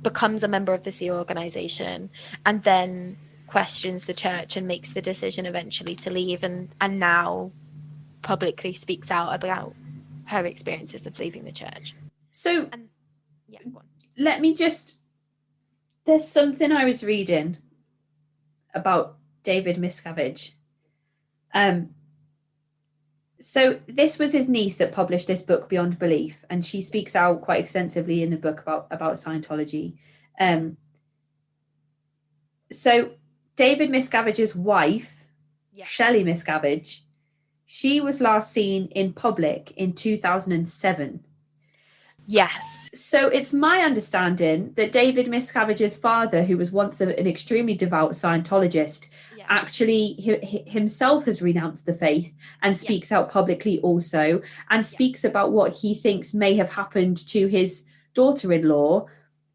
becomes a member of the SEAL organization, and then questions the church and makes the decision eventually to leave, and now publicly speaks out about her experiences of leaving the church. So let me just, there's something I was reading about David Miscavige. So this was his niece that published this book, Beyond Belief, and she speaks out quite extensively in the book about Scientology. So David Miscavige's wife, Shelley Miscavige, she was last seen in public in 2007. Yes. So it's my understanding that David Miscavige's father, who was once an extremely devout Scientologist, actually himself has renounced the faith and speaks out publicly also, and speaks about what he thinks may have happened to his daughter-in-law.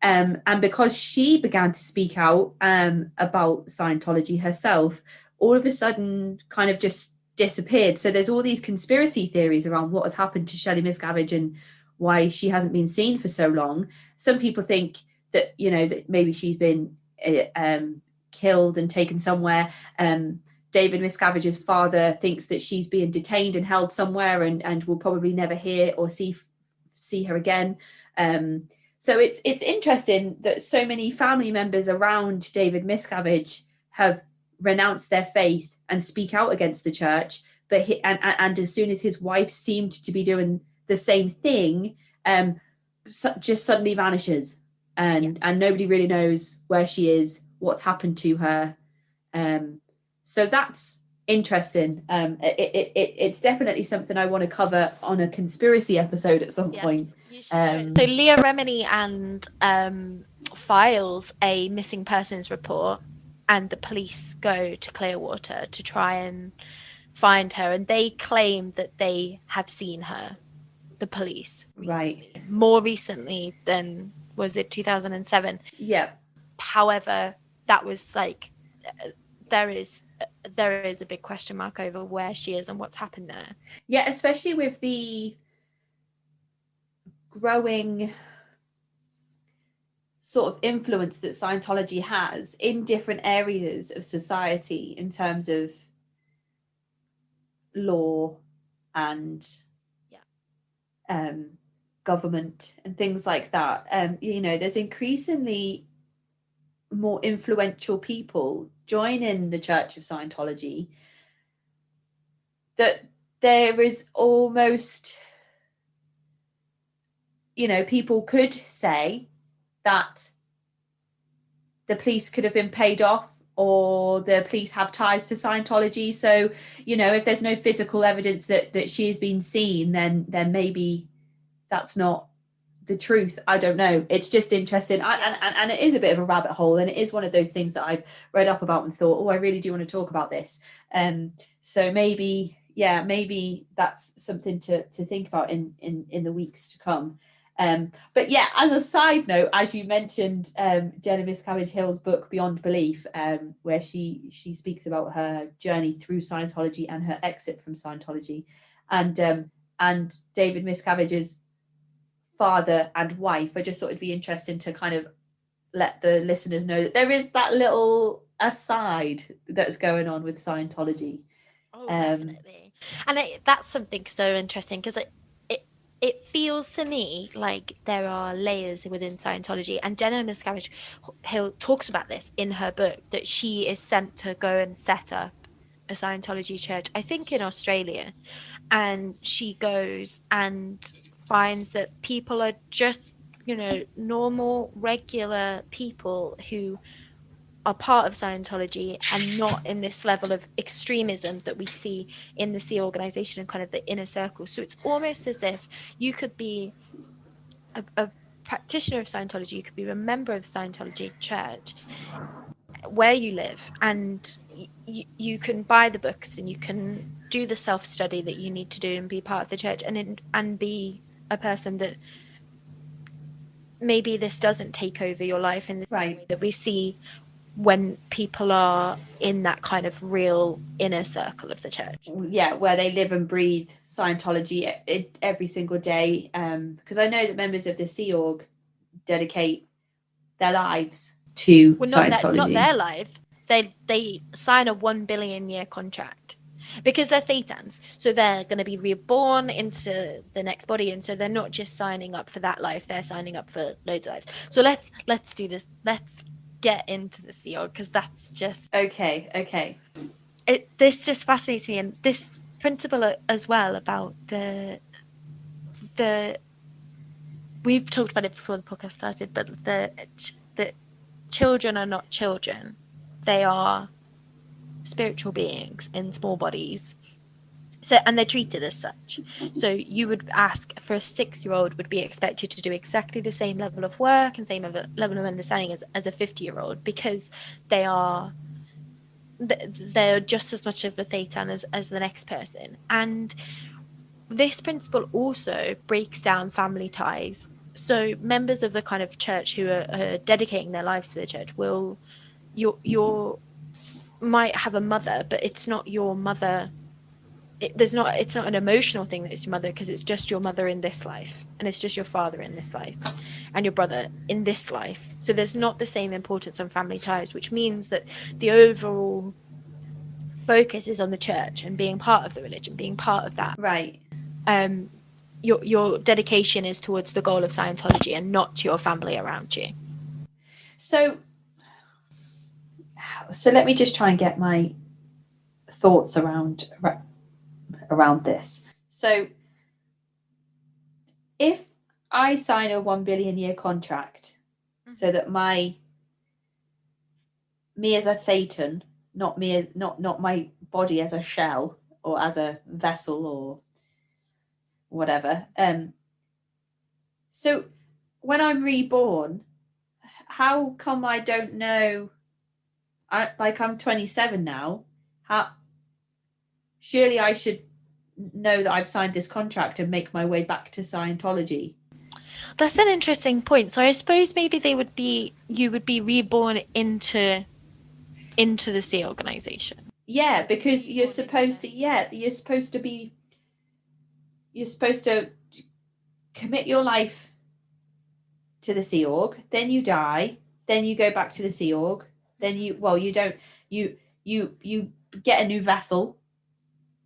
And because she began to speak out about Scientology herself, all of a sudden kind of just disappeared. So there's all these conspiracy theories around what has happened to Shelley Miscavige and why she hasn't been seen for so long. Some people think that, you know, that maybe she's been killed and taken somewhere. David Miscavige's father thinks that she's being detained and held somewhere and will probably never hear or see her again. So it's interesting that so many family members around David Miscavige have renounced their faith and speak out against the church, but and as soon as his wife seemed to be doing the same thing, just suddenly vanishes, and nobody really knows where she is, what's happened to her. So that's interesting. It's definitely something I want to cover on a conspiracy episode at some point. You should do it. So Leah Remini and files a missing persons report, and the police go to Clearwater to try and find her, and they claim that they have seen her, the police, recently. Right, more recently than, was it 2007? Yeah. However, that was like, there is a big question mark over where she is and what's happened there. Yeah, especially with the growing sort of influence that Scientology has in different areas of society in terms of law and government and things like that. You know, there's increasingly more influential people joining the Church of Scientology, that there is almost, you know, people could say that the police could have been paid off, or the police have ties to Scientology. So, you know, if there's no physical evidence that she's been seen, then maybe that's not the truth. I don't know. It's just interesting. And it is a bit of a rabbit hole, and it is one of those things that I've read up about and thought, oh, I really do want to talk about this. So maybe that's something to think about in the weeks to come. But yeah, as a side note, as you mentioned, Jenna Miscavige Hill's book Beyond Belief, where she speaks about her journey through Scientology and her exit from Scientology, and David Miscavige's father and wife. I just thought it'd be interesting to kind of let the listeners know that there is that little aside that's going on with Scientology. Oh, definitely. And that's something so interesting, because it feels to me like there are layers within Scientology, and Jenna Miscavige Hill talks about this in her book, that she is sent to go and set up a Scientology church, I think in Australia, and she goes and finds that people are just, you know, normal, regular people who are part of Scientology, and not in this level of extremism that we see in the Sea organization and kind of the inner circle. So it's almost as if you could be a practitioner of Scientology, you could be a member of Scientology church where you live, and you can buy the books and you can do the self-study that you need to do and be part of the church, and be a person that maybe this doesn't take over your life in the same way that we see when people are in that kind of real inner circle of the church. Yeah, where they live and breathe Scientology every single day. Because I know that members of the Sea Org dedicate their lives to Scientology. Not their life. They sign a 1 billion year contract, because they're thetans. So they're going to be reborn into the next body. And so they're not just signing up for that life, they're signing up for loads of lives. So let's do this. Let's get into the Sea Org, because that's just okay. This just fascinates me, and this principle as well about the we've talked about it before the podcast started, but the children are not children, they are spiritual beings in small bodies. So, and they're treated as such. So you would ask for a 6-year-old would be expected to do exactly the same level of work and same level of understanding as a 50-year-old, because they're just as much of a thetan as the next person. And this principle also breaks down family ties. So members of the kind of church who are dedicating their lives to the church you might have a mother, but it's not your mother. It's not an emotional thing that it's your mother, because it's just your mother in this life, and it's just your father in this life, and your brother in this life. So there's not the same importance on family ties, which means that the overall focus is on the church and being part of the religion, being part of that. Right. Your dedication is towards the goal of Scientology and not to your family around you. So let me just try and get my thoughts around this. So if I sign a 1 billion year contract, so that me as a thetan, not my body as a shell or as a vessel or whatever, so when I'm reborn, how come I don't know? I'm 27 now. Surely I should know that I've signed this contract and make my way back to Scientology. That's an interesting point. So I suppose maybe you would be reborn into the Sea organization. Yeah, because you're supposed to commit your life to the Sea Org, then you die, then you go back to the Sea Org, then you get a new vessel.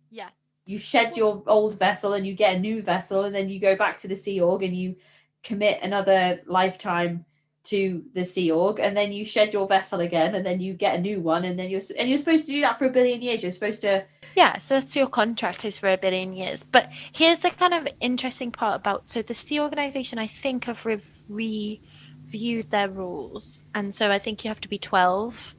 Yeah. You shed your old vessel and you get a new vessel, and then you go back to the Sea Org and you commit another lifetime to the Sea Org, and then you shed your vessel again, and then you get a new one, and then you're supposed to do that for 1 billion years. You're supposed to. Yeah, so that's your contract is for 1 billion years. But here's the kind of interesting part about, so the Sea organization, I think, have reviewed their rules, and so I think you have to be 12.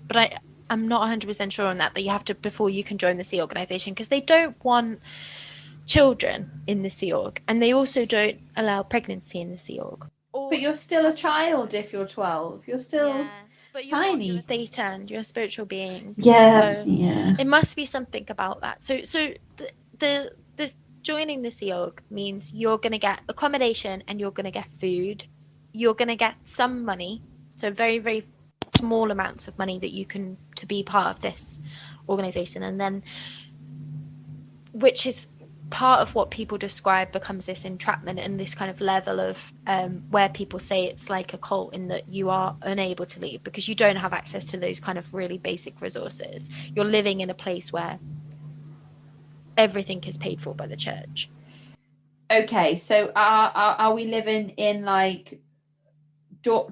But I'm not 100% sure on that you have to before you can join the Sea organization, because they don't want children in the Sea Org, and they also don't allow pregnancy in the Sea Org. But you're still a child if you're 12. You're still but tiny. You're a thetan, you're a spiritual being. Yeah. So it must be something about that. So the joining the Sea Org means you're going to get accommodation and you're going to get food. You're going to get some money, so very, very small amounts of money that you can to be part of this organization, and then which is part of what people describe becomes this entrapment and this kind of level of where people say it's like a cult, in that you are unable to leave because you don't have access to those kind of really basic resources. You're living in a place where everything is paid for by the church. Okay, so are we living in like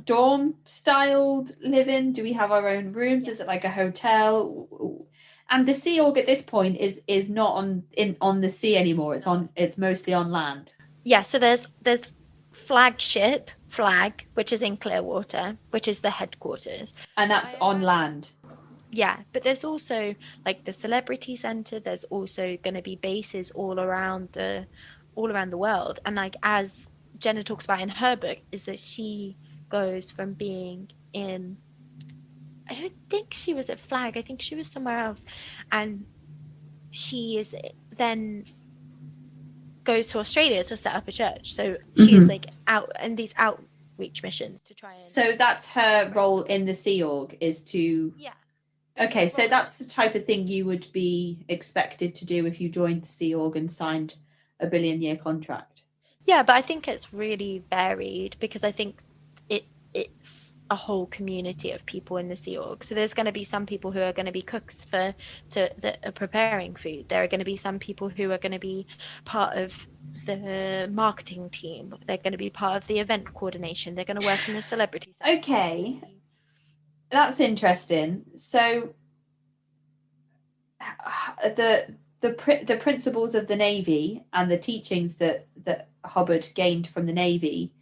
dorm styled living? Do we have our own rooms? Is it like a hotel? And the Sea Org at this point is not on the sea anymore. It's mostly on land. Yeah, so there's Flag, which is in Clearwater, which is the headquarters, and that's on land. Yeah, but there's also like the Celebrity Center. There's also going to be bases all around the world. And like as Jenna talks about in her book, is that she goes from being in, I don't think she was at Flag, I think she was somewhere else, and she is then goes to Australia to set up a church. So she is like out in these outreach missions to try and. So that's her role in the Sea Org, is to. Yeah. Okay, so that's the type of thing you would be expected to do if you joined the Sea Org and signed a billion-year contract. Yeah, but I think it's really varied because I think it's a whole community of people in the Sea Org. So there's going to be some people who are going to be cooks that are preparing food. There are going to be some people who are going to be part of the marketing team. They're going to be part of the event coordination. They're going to work in the celebrity center. Okay, that's interesting. So the principles of the Navy and the teachings that Hubbard gained from the Navy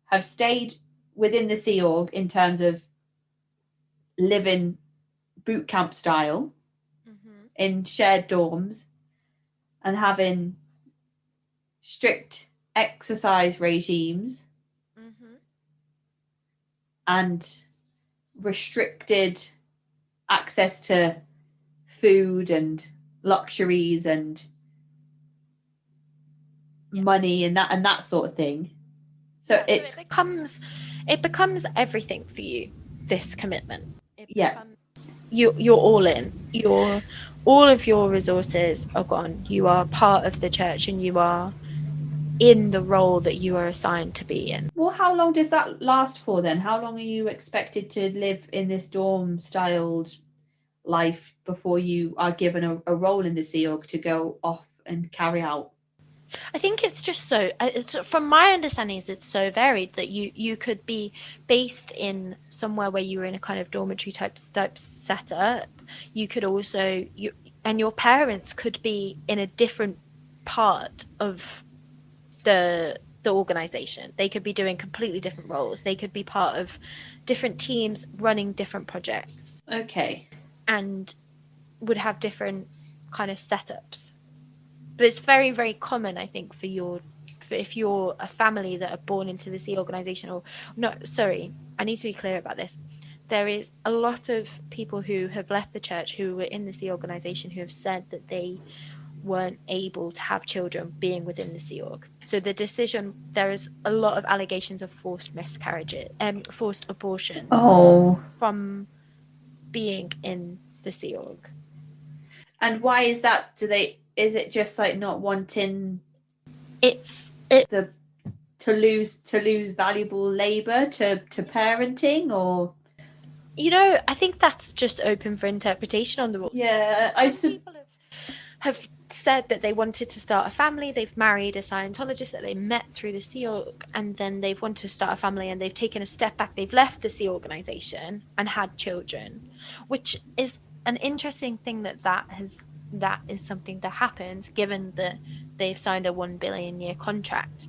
have stayed within the Sea Org in terms of living boot camp style in shared dorms and having strict exercise regimes and restricted access to food and luxuries and money and that sort of thing. So it becomes everything for you, this commitment. You're all in. All of your resources are gone. You are part of the church and you are in the role that you are assigned to be in. Well, how long does that last for then? How long are you expected to live in this dorm styled life before you are given a role in the Sea Org to go off and carry out? I think it's just so, from my understanding, it's so varied that you could be based in somewhere where you were in a kind of dormitory type setup. You could also, and your parents could be in a different part of the organization. They could be doing completely different roles. They could be part of different teams running different projects. Okay. And would have different kind of setups. But it's very, very common, I think, if you're a family that are born into the Sea organization, I need to be clear about this. There is a lot of people who have left the church who were in the Sea organization who have said that they weren't able to have children being within the Sea Org. So there is a lot of allegations of forced miscarriages, forced abortions from being in the Sea Org. And why is that? Is it just like not wanting to lose valuable labor to parenting, or? I think that's just open for interpretation on the rules. Yeah, some people have said that they wanted to start a family. They've married a Scientologist that they met through the Sea Org, and then they've wanted to start a family and they've taken a step back. They've left the Sea organization and had children, which is an interesting thing that is something that happens given that they've signed a 1 billion year contract.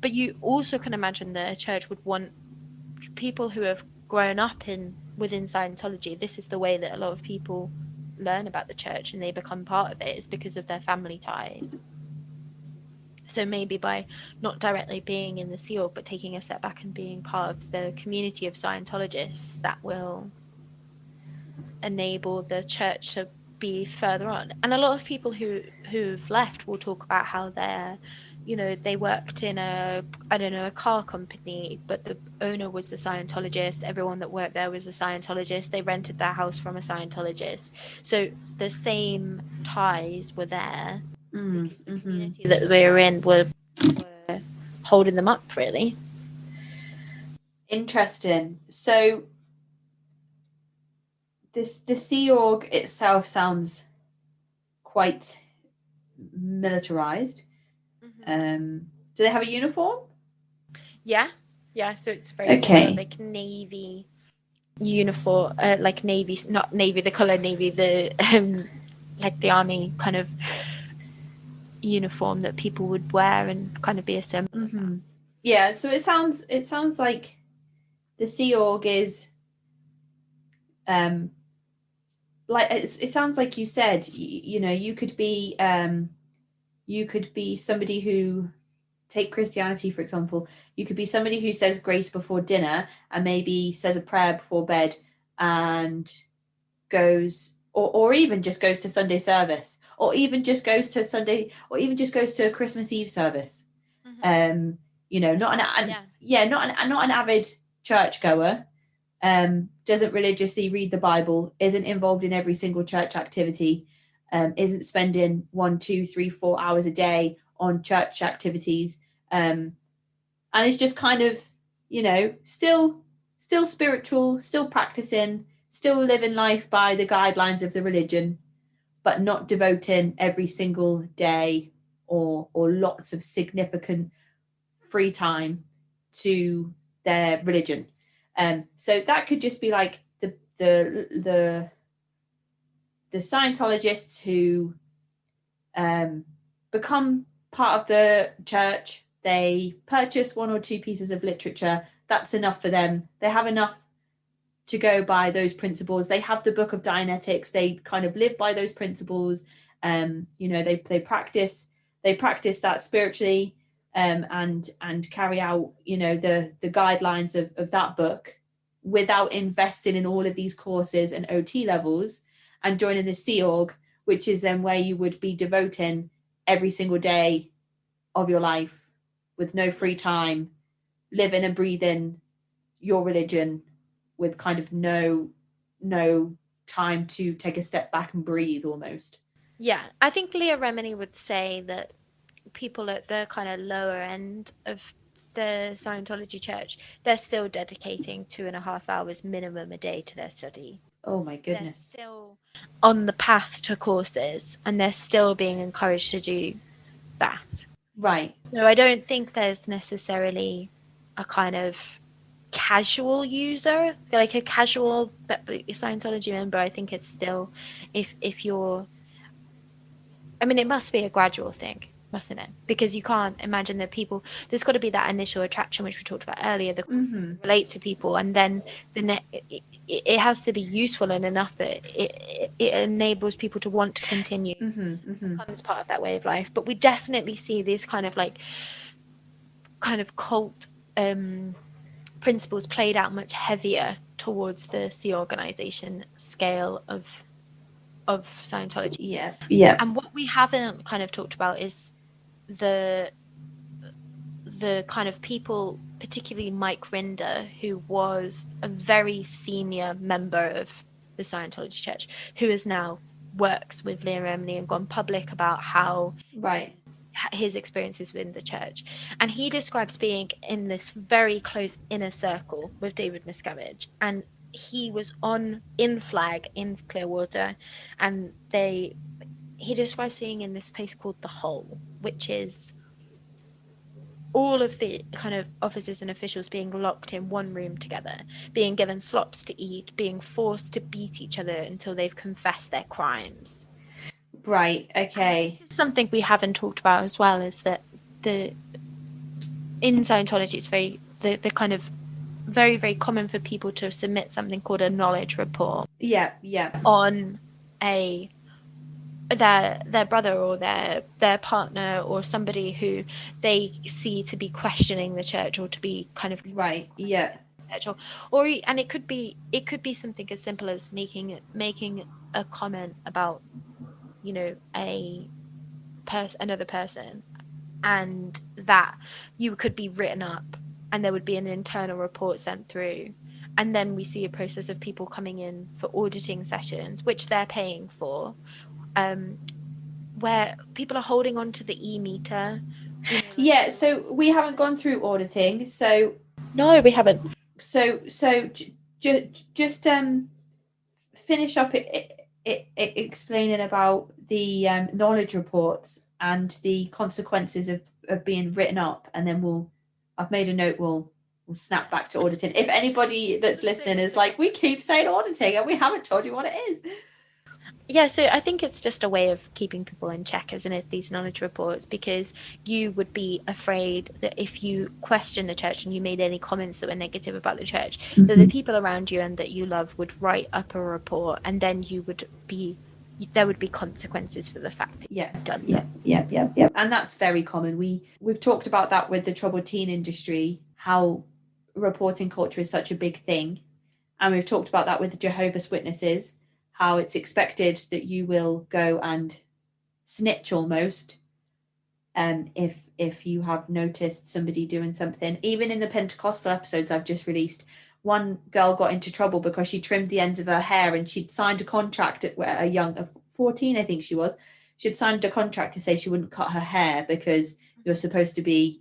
But you also can imagine that a church would want people who have grown up within Scientology. This is the way that a lot of people learn about the church and they become part of it, is because of their family ties. So maybe by not directly being in the Sea Org but taking a step back and being part of the community of Scientologists, that will enable the church to be further on. And a lot of people who who've left will talk about how they're, you know, they worked in a car company, but the owner was a Scientologist. Everyone that worked there was a Scientologist. They rented their house from a Scientologist. So the same ties were there because the community that we were in were holding them up, really. Interesting. So the Sea Org itself sounds quite militarized. Do they have a uniform? Yeah. So it's very similar, like navy uniform, like navy, not navy, the color navy, the like the army kind of uniform that people would wear and kind of be a symbol. Yeah. So it sounds like the Sea Org is like it sounds like you said, you know, you could be somebody who, take Christianity for example, you could be somebody who says grace before dinner and maybe says a prayer before bed and goes or even just goes to Sunday service, or even just goes to a Christmas Eve service. You know, not an avid churchgoer, doesn't religiously read the Bible, isn't involved in every single church activity, isn't spending 1, 2, 3, 4 hours a day on church activities, and it's just kind of, you know, still spiritual, still practicing, still living life by the guidelines of the religion, but not devoting every single day or lots of significant free time to their religion. So that could just be like the Scientologists who become part of the church. They purchase 1 or 2 pieces of literature. That's enough for them. They have enough to go by those principles. They have the Book of Dianetics. They kind of live by those principles. You know, they practice that spiritually, and carry out, you know, the guidelines of that book without investing in all of these courses and OT levels and joining the Sea Org, which is then where you would be devoting every single day of your life with no free time, living and breathing your religion with kind of no time to take a step back and breathe almost. Yeah, I think Leah Remini would say that people at the kind of lower end of the Scientology church, they're still dedicating 2.5 hours minimum a day to their study. Oh my goodness. They're still on the path to courses and they're still being encouraged to do that. Right. So I don't think there's necessarily a kind of casual user, like a casual Scientology member. I think it's still, if you're, I mean, it must be a gradual thing, mustn't it? Because you can't imagine that people, there's got to be that initial attraction, which we talked about earlier, the relate to people, and then it has to be useful and enough that it enables people to want to continue. Becomes part of that way of life. But we definitely see these kind of cult principles played out much heavier towards the Sea organization scale of Scientology. Yeah. And what we haven't kind of talked about is the kind of people, particularly Mike Rinder, who was a very senior member of the Scientology Church, who is now works with Leah Remini and gone public about how his experiences within the church. And he describes being in this very close inner circle with David Miscavige, and he was in Flag in Clearwater, and he describes being in this place called the Hole, which is all of the kind of officers and officials being locked in one room together, being given slops to eat, being forced to beat each other until they've confessed their crimes. Right, okay. And this is something we haven't talked about as well, is that in Scientology it's very the kind of very, very common for people to submit something called a knowledge report. Yeah. On their brother or their partner or somebody who they see to be questioning the church or to be kind of right. Yeah. And it could be something as simple as making a comment about, you know, a another person, and that you could be written up and there would be an internal report sent through. And then we see a process of people coming in for auditing sessions, which they're paying for, where people are holding on to the e-meter. Yeah, so we haven't gone through auditing. So no, we haven't. So just finish up explaining about the knowledge reports and the consequences of being written up, and then I've made a note. We'll snap back to auditing. If anybody that's listening is like, we keep saying auditing and we haven't told you what it is. Yeah, so I think it's just a way of keeping people in check, isn't it, these knowledge reports, because you would be afraid that if you question the church and you made any comments that were negative about the church, mm-hmm. that the people around you and that you love would write up a report, and then there would be consequences for the fact that you've done that. Yeah. And that's very common. We've talked about that with the troubled teen industry, how reporting culture is such a big thing. And we've talked about that with the Jehovah's Witnesses, how it's expected that you will go and snitch almost if you have noticed somebody doing something. Even in the Pentecostal episodes I've just released, one girl got into trouble because she trimmed the ends of her hair, and she'd signed a contract at a young of 14, I think she was. She'd signed a contract to say she wouldn't cut her hair because you're supposed to be,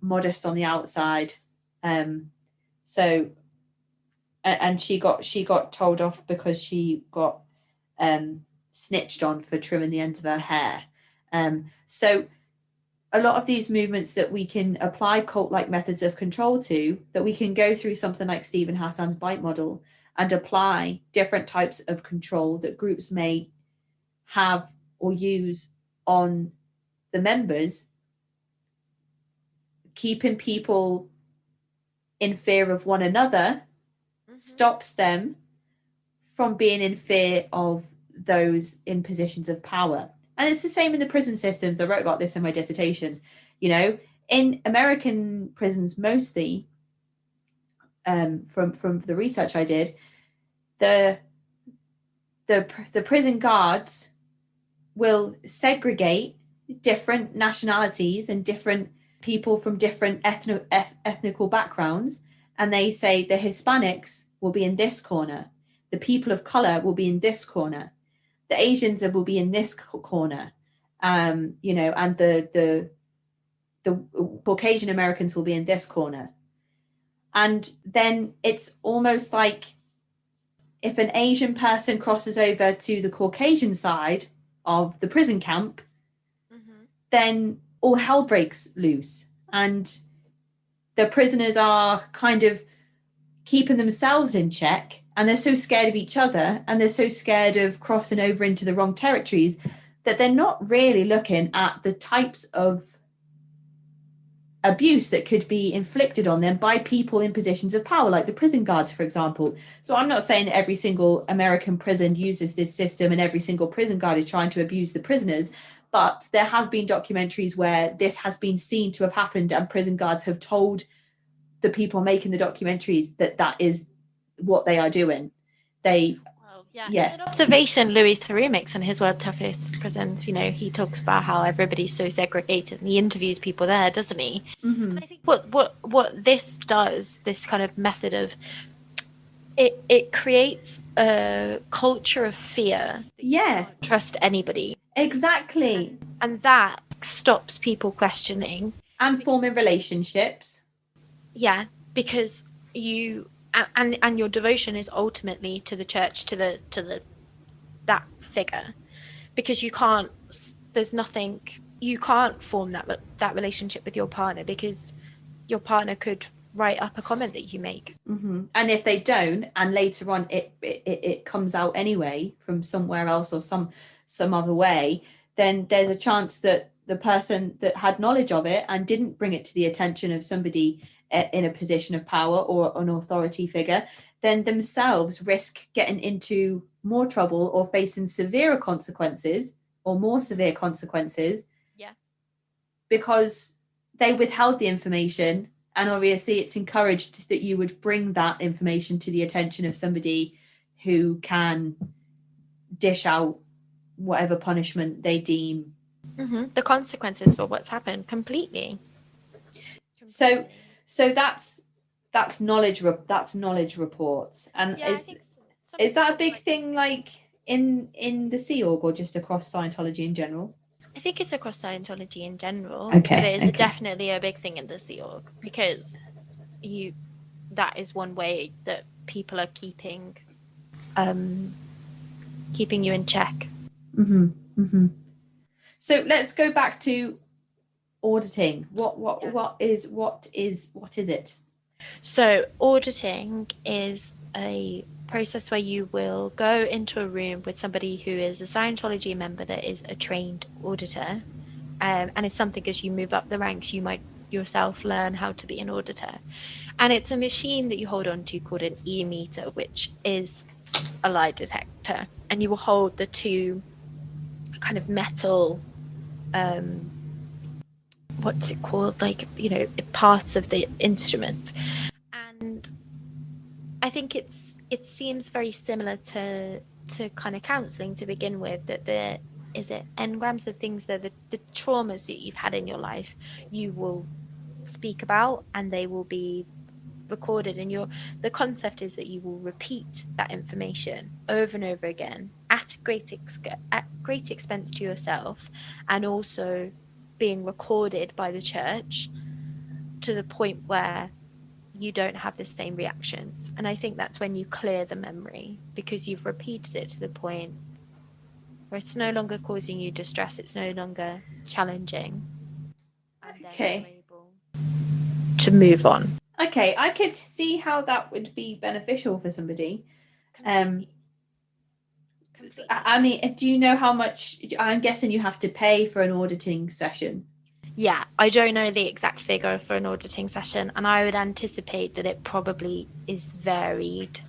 modest on the outside. And she got told off because she got snitched on for trimming the ends of her hair. So a lot of these movements that we can apply cult-like methods of control to, that we can go through something like Stephen Hassan's bite model and apply different types of control that groups may have or use on the members, keeping people in fear of one another, stops them from being in fear of those in positions of power. And it's the same in the prison systems. I wrote about this in my dissertation. In American prisons mostly, from the research I did, the prison guards will segregate different nationalities and different people from different ethnical backgrounds. And they say the Hispanics will be in this corner, the people of color will be in this corner, the Asians will be in this corner, and the Caucasian Americans will be in this corner. And then it's almost like if an Asian person crosses over to the Caucasian side of the prison camp, then all hell breaks loose. And the prisoners are kind of keeping themselves in check, and they're so scared of each other, and they're so scared of crossing over into the wrong territories, that they're not really looking at the types of abuse that could be inflicted on them by people in positions of power, like the prison guards, for example. So I'm not saying that every single American prison uses this system and every single prison guard is trying to abuse the prisoners, but there have been documentaries where this has been seen to have happened, and prison guards have told the people making the documentaries that is what they are doing. It's an observation Louis Theroux makes in his World Toughest Prisons. He talks about how everybody's so segregated, and he interviews people there, doesn't he? Mm-hmm. And I think what this does, this kind of method of it creates a culture of fear. You can't trust anybody. Exactly. And that stops people questioning and forming relationships. Yeah, because you and your devotion is ultimately to the church, to that figure, because you can't form that relationship with your partner, because your partner could write up a comment that you make. Mm-hmm. And if they don't, and later on it comes out anyway from somewhere else or some other way, then there's a chance that the person that had knowledge of it and didn't bring it to the attention of somebody in a position of power or an authority figure, then themselves risk getting into more trouble or facing severer consequences or more severe consequences. Yeah. Because they withheld the information, and obviously it's encouraged that you would bring that information to the attention of somebody who can dish out whatever punishment they deem. The consequences for what's happened completely. So that's knowledge reports. And Yeah, I think is that a big thing, like in the Sea Org, or just across Scientology in general? I think it's across Scientology in general, Okay, but it is definitely a big thing in the Sea Org, because that is one way that people are keeping you in check. So let's go back to auditing. What is it? So auditing is a process where you will go into a room with somebody who is a Scientology member that is a trained auditor, and it's something, as you move up the ranks, you might yourself learn how to be an auditor. And it's a machine that you hold on to called an e-meter, which is a lie detector, and you will hold the two kind of metal what's it called, like, parts of the instrument. And I think it seems very similar to kind of counseling to begin with, that engrams, the things that the traumas that you've had in your life, you will speak about, and they will be recorded, and the concept is that you will repeat that information over and over again at great expense to yourself, and also being recorded by the church to the point where you don't have the same reactions. And I think that's when you clear the memory, because you've repeated it to the point where it's no longer causing you distress, it's no longer challenging, and then you're able to move on. Okay, I could see how that would be beneficial for somebody. Completely. I mean, do you know how much? I'm guessing you have to pay for an auditing session. Yeah, I don't know the exact figure for an auditing session, and I would anticipate that it probably is varied.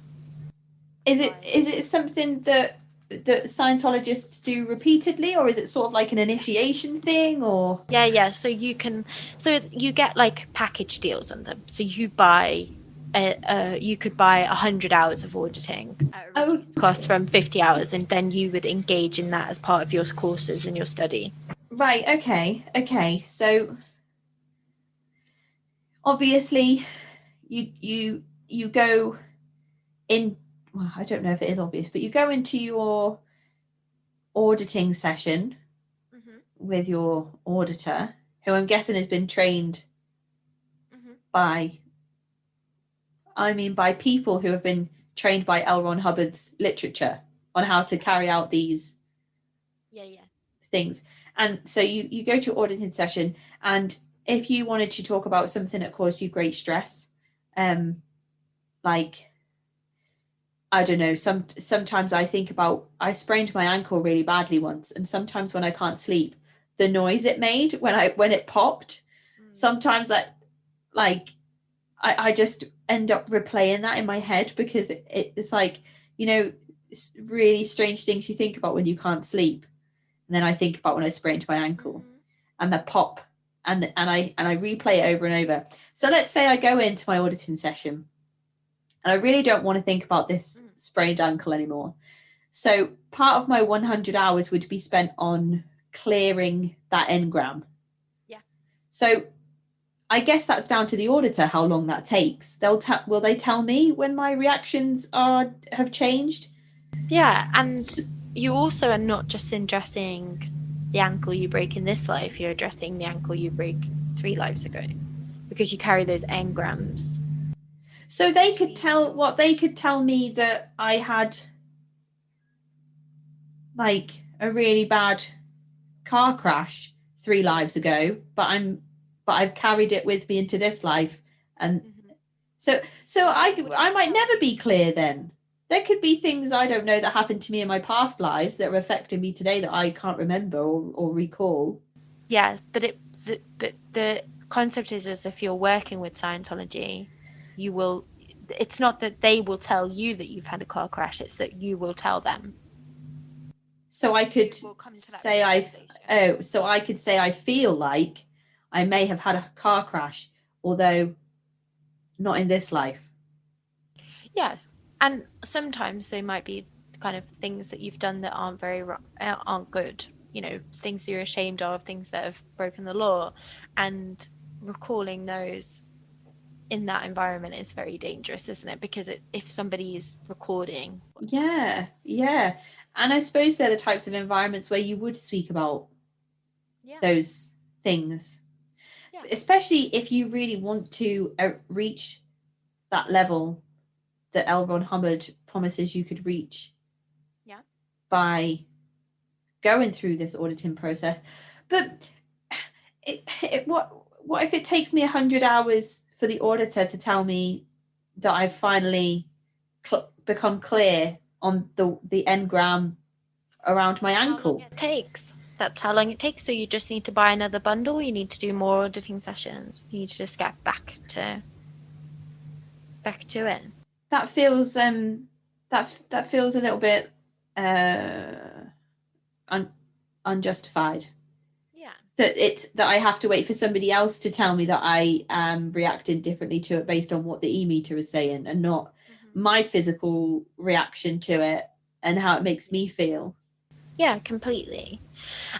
Is it something that Scientologists do repeatedly, or is it sort of like an initiation thing, or? Yeah. So you get like package deals on them. So you buy you could buy 100 hours of auditing at a reduced cost from 50 hours, and then you would engage in that as part of your courses and your study. Right. Okay. So obviously you go in. Well, I don't know if it is obvious, but you go into your auditing session with your auditor, who I'm guessing has been trained by people who have been trained by L. Ron Hubbard's literature on how to carry out these things. And so you go to your auditing session, and if you wanted to talk about something that caused you great stress, like, I don't know, sometimes I think about, I sprained my ankle really badly once, and sometimes when I can't sleep, the noise it made when it popped, sometimes I just end up replaying that in my head, because it's like, really strange things you think about when you can't sleep. And then I think about when I sprained my ankle and the pop, and I replay it over and over. So let's say I go into my auditing session and I really don't want to think about this sprained ankle anymore. So part of my 100 hours would be spent on clearing that engram. Yeah. So I guess that's down to the auditor how long that takes. Will they tell me when my reactions have changed? Yeah, and you also are not just addressing the ankle you break in this life, you're addressing the ankle you break 3 lives ago, because you carry those engrams. So they could tell me that I had like a really bad car crash 3 lives ago, but I've carried it with me into this life, and so I might never be clear then. There could be things I don't know that happened to me in my past lives that are affecting me today that I can't remember or recall. Yeah, but the concept is, as if you're working with Scientology, you will. It's not that they will tell you that you've had a car crash; it's that you will tell them. So I could say I could say I feel like I may have had a car crash, although not in this life. Yeah. And sometimes they might be kind of things that you've done that aren't good, you know, things that you're ashamed of, things that have broken the law, and recalling those in that environment is very dangerous, isn't it? Because if somebody is recording. Yeah. And I suppose they're the types of environments where you would speak about those things. Yeah. Especially if you really want to reach that level that L. Ron Hubbard promises you could reach by going through this auditing process. But what if it takes me 100 hours for the auditor to tell me that I've finally become clear on the engram around my ankle? How long it takes. That's how long it takes. So you just need to buy another bundle. You need to do more auditing sessions. You need to just get back to it. That feels that feels a little bit unjustified. Yeah. That I have to wait for somebody else to tell me that I am reacting differently to it based on what the e-meter is saying, and not my physical reaction to it and how it makes me feel. Yeah, completely.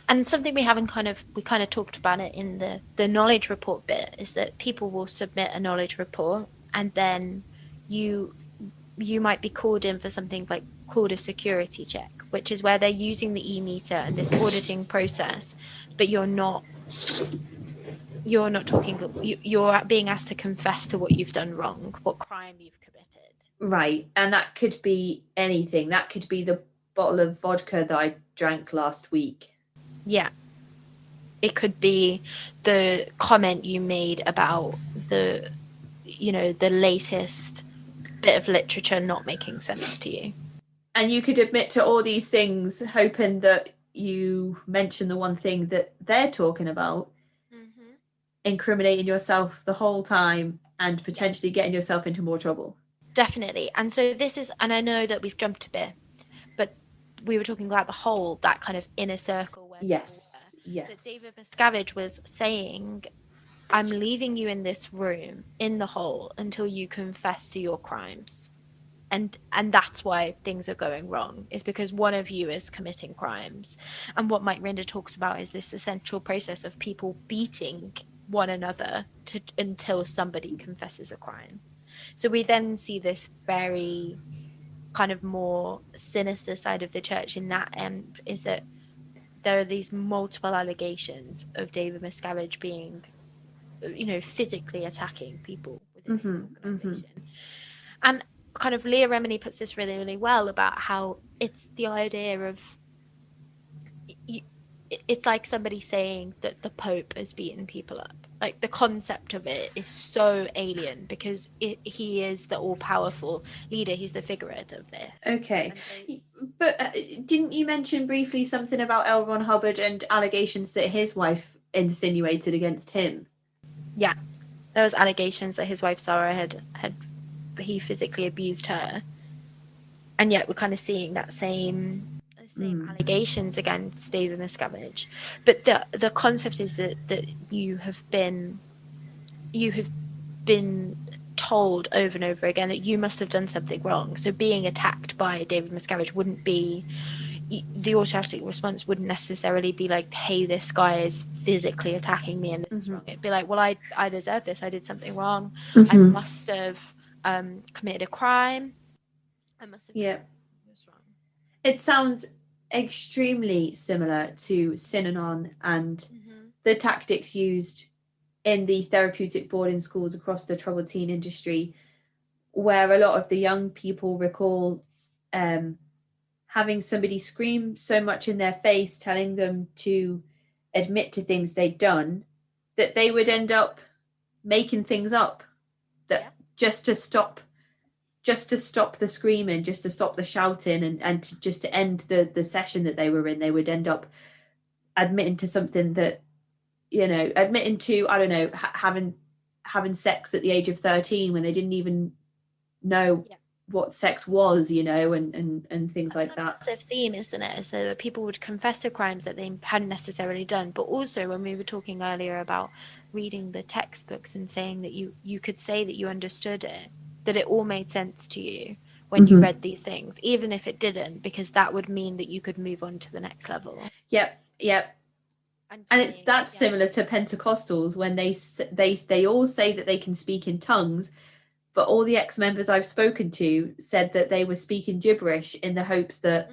And something we kind of talked about it in the knowledge report bit is that people will submit a knowledge report, and then you might be called in for something like called a security check, which is where they're using the e-meter and this auditing process, but you're not talking, you're being asked to confess to what you've done wrong, what crime you've committed. Right. And that could be anything. That could be the bottle of vodka that I drank last week. Yeah. It could be the comment you made about the latest bit of literature not making sense to you. And you could admit to all these things hoping that you mention the one thing that they're talking about, incriminating yourself the whole time and potentially getting yourself into more trouble. Definitely. And so and I know that we've jumped a bit, but we were talking about that kind of inner circle where yes. But David Miscavige was saying, I'm leaving you in this room in the hole until you confess to your crimes. And that's why things are going wrong, is because one of you is committing crimes. And what Mike Rinder talks about is this essential process of people beating one another until somebody confesses a crime. So we then see this very kind of more sinister side of the church in that end, is that there are these multiple allegations of David Miscavige being, physically attacking people within his organization. And kind of Leah Remini puts this really, really well about how it's the idea of it's like somebody saying that the Pope has beaten people up. Like, the concept of it is so alien because he is the all-powerful leader. He's the figurehead of this. Okay. But didn't you mention briefly something about L. Ron Hubbard and allegations that his wife insinuated against him? Yeah. There was allegations that his wife Sarah had he physically abused her. And yet we're kind of seeing that same allegations against David Miscavige. But the concept is that you have been told over and over again that you must have done something wrong. So being attacked by David Miscavige wouldn't be, the automatic response wouldn't necessarily be like, hey, this guy is physically attacking me and this is wrong. It'd be like, well, I deserve this. I did something wrong. I must have committed a crime. I must have done was wrong. It sounds extremely similar to Synanon and the tactics used in the therapeutic boarding schools across the troubled teen industry, where a lot of the young people recall having somebody scream so much in their face, telling them to admit to things they'd done, that they would end up making things up that just to stop the screaming, just to stop the shouting, and to end the session that they were in. They would end up admitting to something that, admitting to, I don't know, having sex at the age of 13 when they didn't even know what sex was, and things like that. That's a massive theme, isn't it? So that people would confess to crimes that they hadn't necessarily done. But also, when we were talking earlier about reading the textbooks and saying that you could say that you understood it, that it all made sense to you, when you read these things, even if it didn't, because that would mean that you could move on to the next level. Yep. And it's that's similar to Pentecostals when they all say that they can speak in tongues, but all the ex-members I've spoken to said that they were speaking gibberish in the hopes that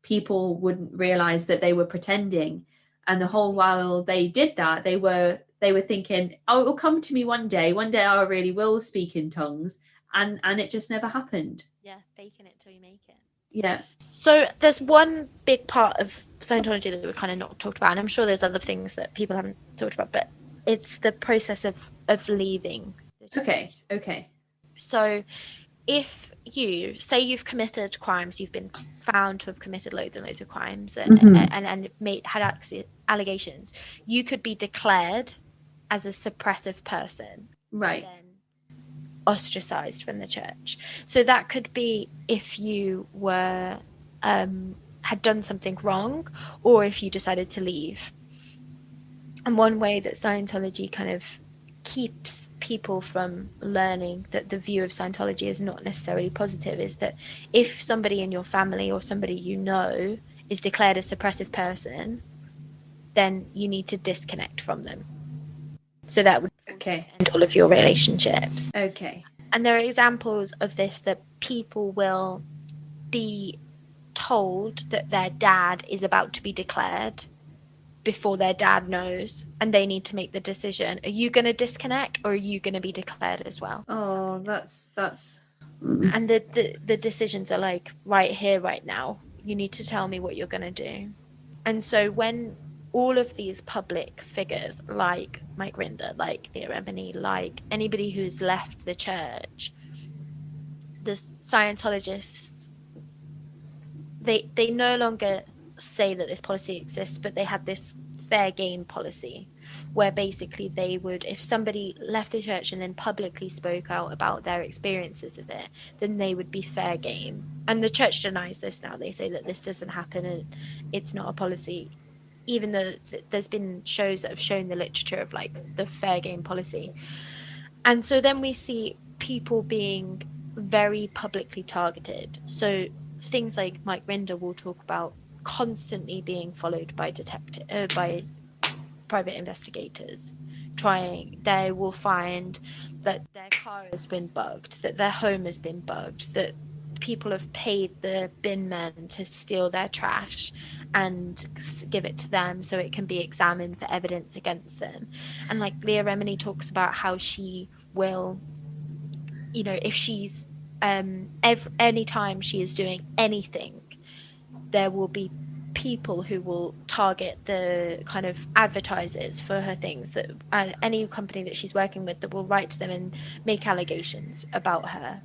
people wouldn't realize that they were pretending. And the whole while they did that, they were thinking, oh, it will come to me one day I really will speak in tongues, and it just never happened. Yeah, faking it till you make it. Yeah. So there's one big part of Scientology that we've kind of not talked about, and I'm sure there's other things that people haven't talked about, but it's the process of leaving the church. Okay. So if you say you've committed crimes, you've been found to have committed loads and loads of crimes and had allegations, you could be declared as a suppressive person, right, and then ostracized from the church. So that could be if you were had done something wrong, or if you decided to leave. And one way that Scientology kind of keeps people from learning that the view of Scientology is not necessarily positive is that if somebody in your family or somebody you know is declared a suppressive person, then you need to disconnect from them. So that would end all of your relationships. Okay. And there are examples of this, that people will be told that their dad is about to be declared before their dad knows, and they need to make the decision: are you going to disconnect, or are you going to be declared as well? Oh, that's and the decisions are like right here, right now. You need to tell me what you're going to do. And so when all of these public figures like Mike Rinder, like Leah Remini, like anybody who's left the church, the Scientologists, they no longer say that this policy exists, but they had this fair game policy where basically they would, if somebody left the church and then publicly spoke out about their experiences of it, then they would be fair game. And the church denies this now. They say that this doesn't happen and it's not a policy, even though there's been shows that have shown the literature of like the fair game policy. And so then we see people being very publicly targeted. So things like Mike Rinder will talk about constantly being followed by by private investigators. They will find that their car has been bugged, that their home has been bugged, that people have paid the bin men to steal their trash and give it to them so it can be examined for evidence against them. And like Leah Remini talks about how she will, if she's any time she is doing anything, there will be people who will target the kind of advertisers for her things, that any company that she's working with that will write to them and make allegations about her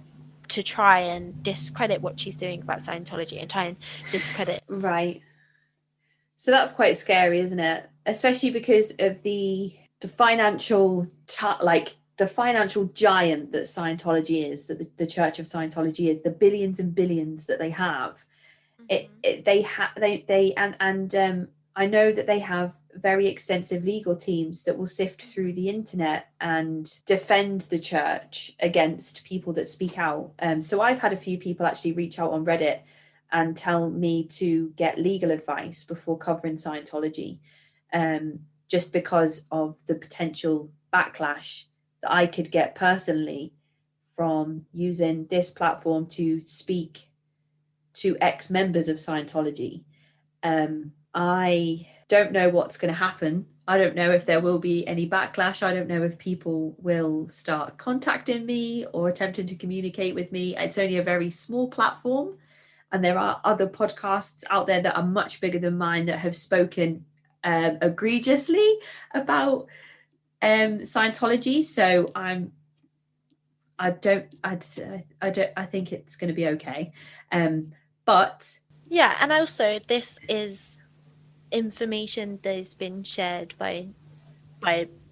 to try and discredit what she's doing about Scientology and try and discredit. Right. So that's quite scary, isn't it? Especially because of the financial the financial giant that Scientology is, that the Church of Scientology is, the billions and billions that they have. I know that they have very extensive legal teams that will sift through the internet and defend the church against people that speak out. So I've had a few people actually reach out on Reddit and tell me to get legal advice before covering Scientology, just because of the potential backlash that I could get personally from using this platform to speak to ex-members of Scientology. I don't know what's going to happen. I don't know if there will be any backlash. I don't know if people will start contacting me or attempting to communicate with me. It's only a very small platform, and there are other podcasts out there that are much bigger than mine that have spoken egregiously about Scientology. So I think it's going to be okay. But yeah, and also this is information that has been shared by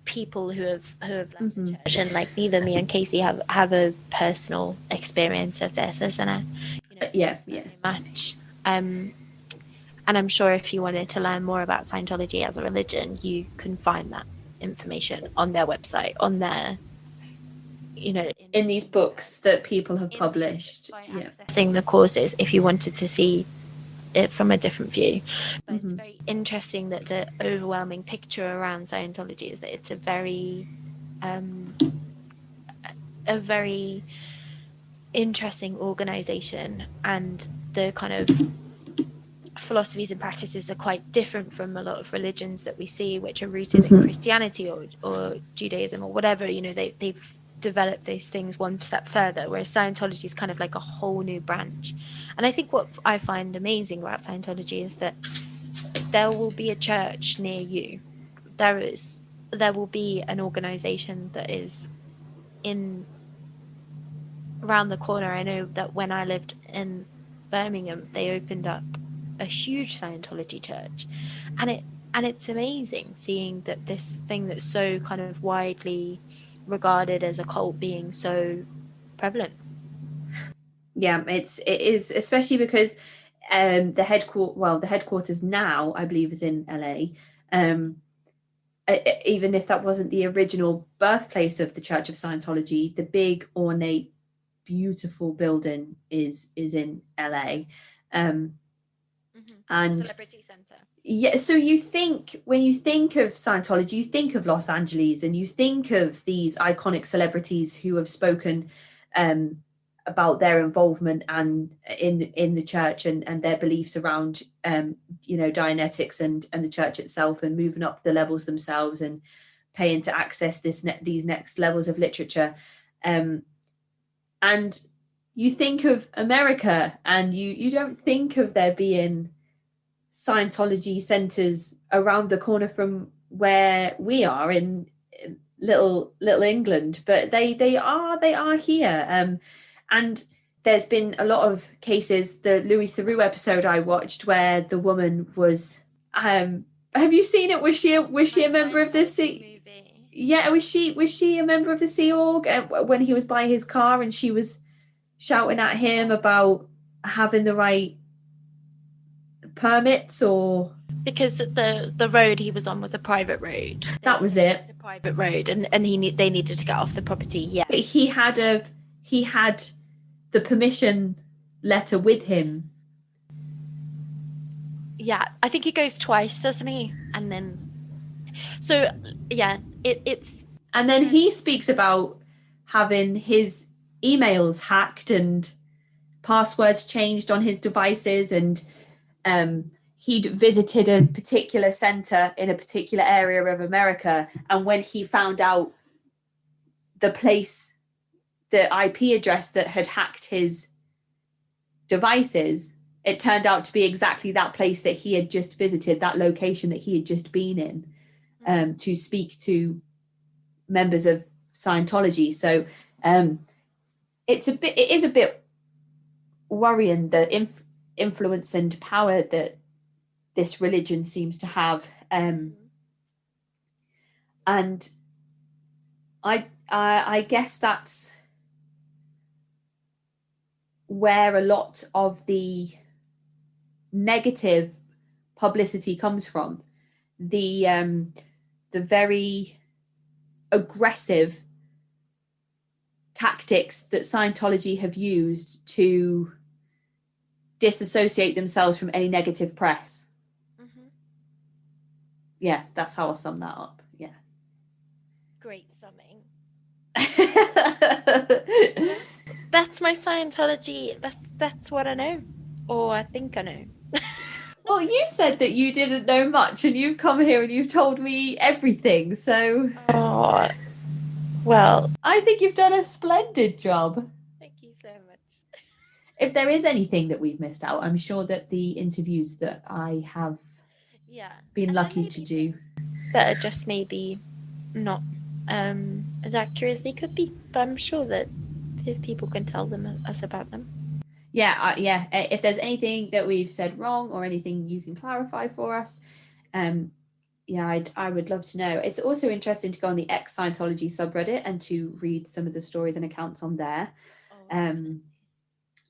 people who have left the church, and like neither me and Casey have a personal experience of this, isn't it? Very much. And I'm sure if you wanted to learn more about Scientology as a religion, you can find that information on their website, on their in these books that people have published. By accessing the courses if you wanted to see it from a different view. But it's very interesting that the overwhelming picture around Scientology is that it's a very interesting organization, and the kind of philosophies and practices are quite different from a lot of religions that we see, which are rooted in Christianity or Judaism or whatever. They've developed these things one step further, whereas Scientology is kind of like a whole new branch. And I think what I find amazing about Scientology is that there will be a church near you. There will be an organization that is around the corner. I know that when I lived in Birmingham, they opened up a huge Scientology church, and it's amazing seeing that this thing that's so kind of widely regarded as a cult being so prevalent. Yeah, it is, especially because the headquarters now, I believe, is in LA. Even if that wasn't the original birthplace of the Church of Scientology, the big, ornate, beautiful building is in LA. And Celebrity Center. Yeah, so when you think of Scientology, you think of Los Angeles, and you think of these iconic celebrities who have spoken about their involvement and in the church and their beliefs around Dianetics and the church itself, and moving up the levels themselves and paying to access these next levels of literature. And you think of America, and you don't think of there being Scientology centers around the corner from where we are in little England, but they are here. And there's been a lot of cases. The Louis Theroux episode I watched, where the woman was have you seen it? Was she a member of the Sea? Yeah, was she a member of the Sea Org when he was by his car, and she was shouting at him about having the right permits? Or because the road he was on was a private road. That was it. A private road, and they needed to get off the property. Yeah, but he had the permission letter with him. Yeah, I think he goes twice, doesn't he? And then, so yeah, it's. And then he speaks about having his emails hacked and passwords changed on his devices, and he'd visited a particular center in a particular area of America, and when he found out the IP address that had hacked his devices, it turned out to be exactly that place that he had just visited, that location that he had just been in, to speak to members of Scientology. So it is a bit worrying, the influence and power that this religion seems to have, and I guess that's where a lot of the negative publicity comes from. The very aggressive tactics that Scientology have used to disassociate themselves from any negative press. Yeah, that's how I'll sum that up. Yeah. Great summing. That's my Scientology. That's what I know, or I think I know. Well, you said that you didn't know much, and you've come here and you've told me everything. So, well, I think you've done a splendid job. Thank you so much. If there is anything that we've missed out, I'm sure that the interviews that I have been lucky to do that are just maybe not as accurate as they could be, but I'm sure that if people can tell us about them. If there's anything that we've said wrong or anything you can clarify for us, I would love to know. It's also interesting to go on the ex-Scientology subreddit and to read some of the stories and accounts on there.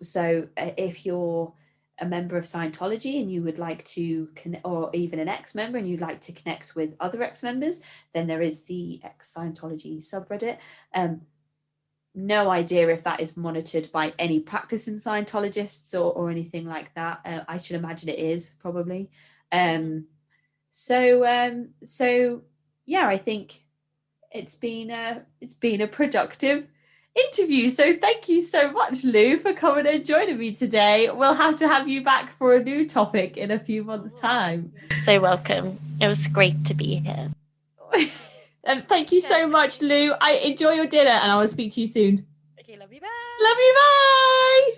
So if you're a member of Scientology and you would like to or even an ex-member and you'd like to connect with other ex-members, then there is the ex-Scientology subreddit. no idea if that is monitored by any practicing Scientologists or anything like that. I should imagine it is, probably. So yeah, I think it's been a productive interview. So thank you so much, Lou, for coming and joining me today. We'll have to have you back for a new topic in a few months' time. So welcome. It was great to be here. And thank you so much, Lou. I enjoy your dinner, and I will speak to you soon. Okay, love you, bye. Love you, bye.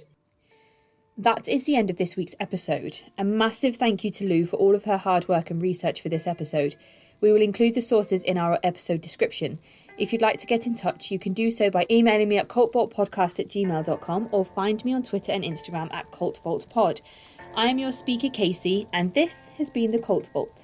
That is the end of this week's episode. A massive thank you to Lou for all of her hard work and research for this episode. We will include the sources in our episode description. If you'd like to get in touch, you can do so by emailing me at cultvaultpodcast@gmail.com or find me on Twitter and Instagram at cultvaultpod. I am your speaker, Casey, and this has been the Cult Vault.